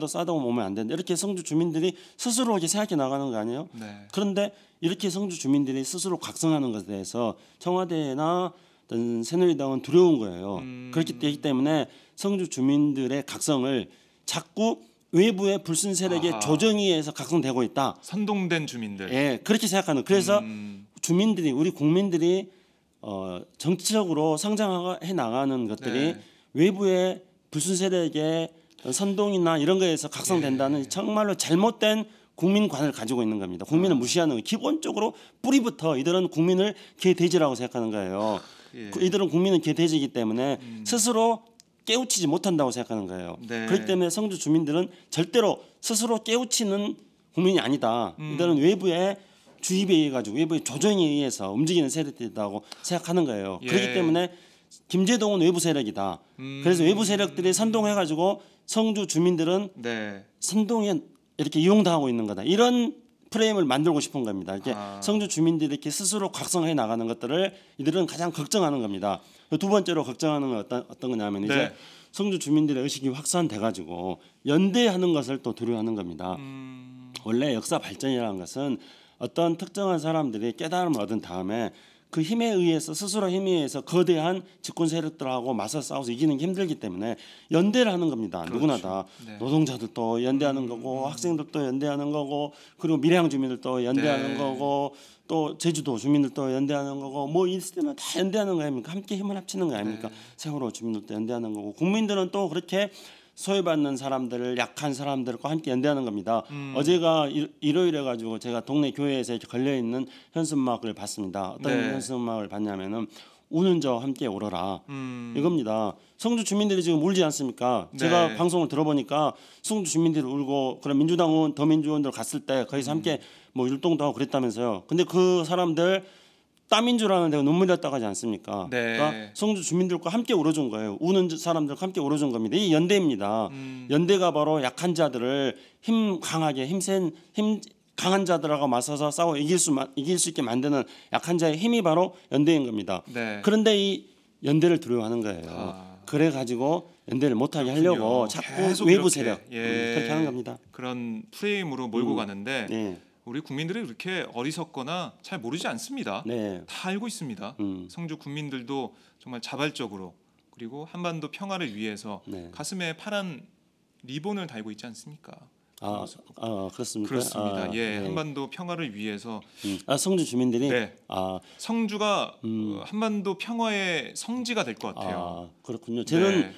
사드 오면 안 된다. 이렇게 성주 주민들이 스스로 이렇게 생각해 나가는 거 아니에요? 네. 그런데 이렇게 성주 주민들이 스스로 각성하는 것에 대해서 청와대나 어떤 새누리당은 두려운 거예요. 그렇기 때문에 성주 주민들의 각성을 자꾸 외부의 불순 세력의 아하. 조정에 의해서 각성되고 있다. 선동된 주민들. 예, 그렇게 생각하는. 그래서 주민들이 우리 국민들이 정치적으로 성장해 나가는 것들이 네. 외부의 불순 세력의 선동이나 이런 거에서 각성된다는 정말로 잘못된 국민관을 가지고 있는 겁니다. 국민을 무시하는 거예요. 기본적으로 뿌리부터 이들은 국민을 개돼지라고 생각하는 거예요. 예. 이들은 국민은 개돼지이기 때문에 스스로 깨우치지 못한다고 생각하는 거예요. 네. 그렇기 때문에 성주 주민들은 절대로 스스로 깨우치는 국민이 아니다. 이들은 외부의 주입에 의해 가지고 외부의 조정에 의해서 움직이는 세력들이라고 생각하는 거예요. 예. 그렇기 때문에 김재동은 외부 세력이다. 그래서 외부 세력들이 선동해 가지고 성주 주민들은 네. 선동에 이렇게 이용당하고 있는 거다. 이런 프레임을 만들고 싶은 겁니다. 이렇게 성주 주민들이 이렇게 스스로 각성해 나가는 것들을 이들은 가장 걱정하는 겁니다. 두 번째로 걱정하는 건 어떤 거냐면 이제 네. 성주 주민들의 의식이 확산돼 가지고 연대하는 것을 또 두려워하는 겁니다. 원래 역사 발전이라는 것은 어떤 특정한 사람들이 깨달음을 얻은 다음에 그 힘에 의해서 스스로 힘에 의해서 거대한 집권 세력들하고 맞서 싸워서 이기는 게 힘들기 때문에 연대를 하는 겁니다. 그렇죠. 누구나 다 네. 노동자들도 연대하는 거고 학생들도 연대하는 거고 그리고 밀양 주민들도 연대하는 네. 거고 또 제주도 주민들도 연대하는 거고 뭐 있을 때는 다 연대하는 거 아닙니까? 함께 힘을 합치는 거 아닙니까? 네. 세월호 주민들도 연대하는 거고 국민들은 또 그렇게 소외받는 사람들을 약한 사람들과 함께 연대하는 겁니다. 어제가 일요일에 가지고 제가 동네 교회에서 이렇게 걸려 있는 현수막을 봤습니다. 어떤 네. 현수막을 봤냐면은 우는 저 함께 울어라 이겁니다. 성주 주민들이 지금 울지 않습니까? 네. 제가 방송을 들어보니까 성주 주민들이 울고 그런 민주당 의원, 더민주원들 갔을 때 거기서 함께 뭐 율동도 하고 그랬다면서요. 근데 그 사람들 땀인 줄 아는데 눈물이 났다고 하지 않습니까? 네. 그러니까 성주 주민들과 함께 울어준 거예요. 우는 사람들과 함께 울어준 겁니다. 이 연대입니다. 연대가 바로 약한 자들을 힘 강하게 힘 강한 자들하고 맞서서 싸워 이길 수 있게 만드는 약한 자의 힘이 바로 연대인 겁니다. 네. 그런데 이 연대를 두려워하는 거예요. 아. 그래 가지고 연대를 못하게 그렇군요. 하려고 자꾸 계속 외부 이렇게, 세력 예. 그렇게 하는 겁니다. 그런 프레임으로 몰고 가는데 네, 우리 국민들이 그렇게 어리석거나 잘 모르지 않습니다. 네, 다 알고 있습니다. 성주 국민들도 정말 자발적으로 그리고 한반도 평화를 위해서 네. 가슴에 파란 리본을 달고 있지 않습니까? 그렇습니까? 그렇습니다. 예, 네. 한반도 평화를 위해서 성주 주민들이 네. 아, 성주가 한반도 평화의 성지가 될 것 같아요. 그렇군요. 네.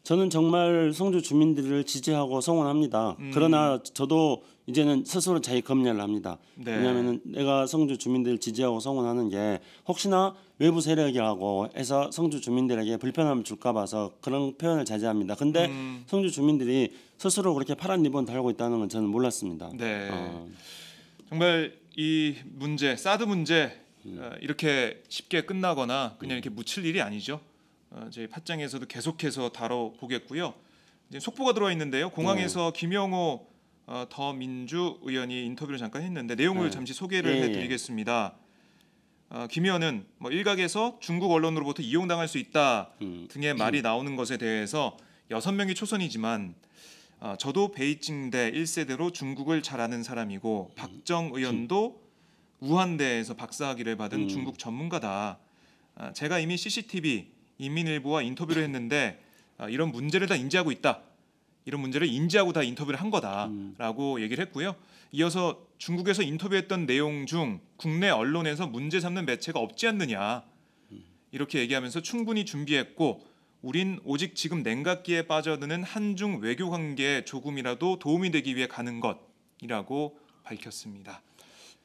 저는 정말 성주 주민들을 지지하고 성원합니다. 그러나 저도 이제는 스스로 자기 검열을 합니다. 네. 왜냐하면 내가 성주 주민들을 지지하고 성원하는 게 혹시나 외부 세력이라고 해서 성주 주민들에게 불편함을 줄까 봐서 그런 표현을 자제합니다. 근데 성주 주민들이 스스로 그렇게 파란 리본 달고 있다는 건 저는 몰랐습니다. 네. 정말 이 문제, 사드 문제 이렇게 쉽게 끝나거나 그냥 이렇게 묻힐 일이 아니죠. 저희 팟짱에서도 계속해서 다뤄보겠고요. 이제 속보가 들어와 있는데요. 공항에서 김영호 더민주 의원이 인터뷰를 잠깐 했는데 내용을 네. 잠시 소개를 예, 예. 해드리겠습니다. 김 의원은 뭐 일각에서 중국 언론으로부터 이용당할 수 있다 등의 말이 나오는 것에 대해서 6명이 초선이지만 저도 베이징대 1세대로 중국을 잘 아는 사람이고 박정 의원도 우한대에서 박사학위를 받은 중국 전문가다. 제가 이미 CCTV 인민일보와 인터뷰를 했는데 이런 문제를 다 인지하고 있다. 이런 문제를 인지하고 다 인터뷰를 한 거다라고 얘기를 했고요. 이어서 중국에서 인터뷰했던 내용 중 국내 언론에서 문제 삼는 매체가 없지 않느냐 이렇게 얘기하면서 충분히 준비했고 우린 오직 지금 냉각기에 빠져드는 한중 외교 관계에 조금이라도 도움이 되기 위해 가는 것이라고 밝혔습니다.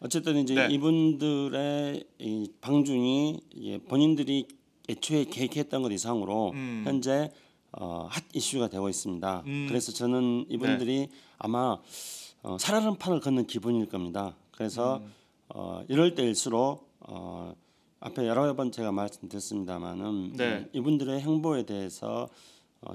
어쨌든 이제 네. 이분들의 이 방중이 본인들이 애초에 계획했던 것 이상으로 현재 핫 이슈가 되고 있습니다. 그래서 저는 이분들이 아마 살아있는 판을 걷는 기분일 겁니다. 그래서 이럴 때일수록 앞에 여러 번 제가 말씀드렸습니다만은 네. 이분들의 행보에 대해서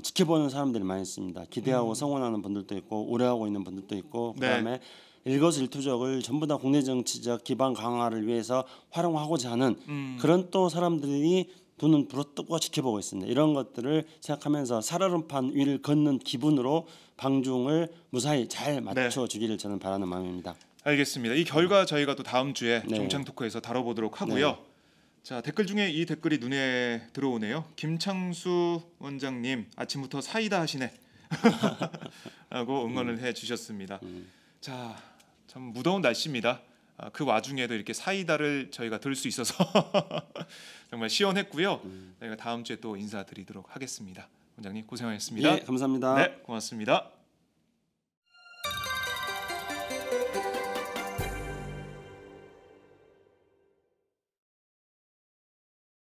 지켜보는 사람들이 많이 있습니다. 기대하고 성원하는 분들도 있고 우려하고 있는 분들도 있고 그다음에 일거수일투족을 전부 다 국내 정치적 기반 강화를 위해서 활용하고자 하는 그런 또 사람들이 두 눈 부릅뜨고 지켜보고 있습니다. 이런 것들을 생각하면서 살얼음판 위를 걷는 기분으로 방중을 무사히 잘 맞춰주기를 저는 바라는 마음입니다. 알겠습니다. 이 결과 저희가 또 다음 주에 네. 종창 토크에서 다뤄보도록 하고요. 자, 댓글 중에 이 댓글이 눈에 들어오네요. 김창수 원장님 아침부터 사이다 하시네 라고 응원을 해주셨습니다. 자, 참 무더운 날씨입니다. 그 와중에도 이렇게 사이다를 저희가 들 수 있어서 정말 시원했고요. 저희가 다음 주에 또 인사드리도록 하겠습니다. 원장님 고생하셨습니다. 예, 감사합니다. 네, 고맙습니다.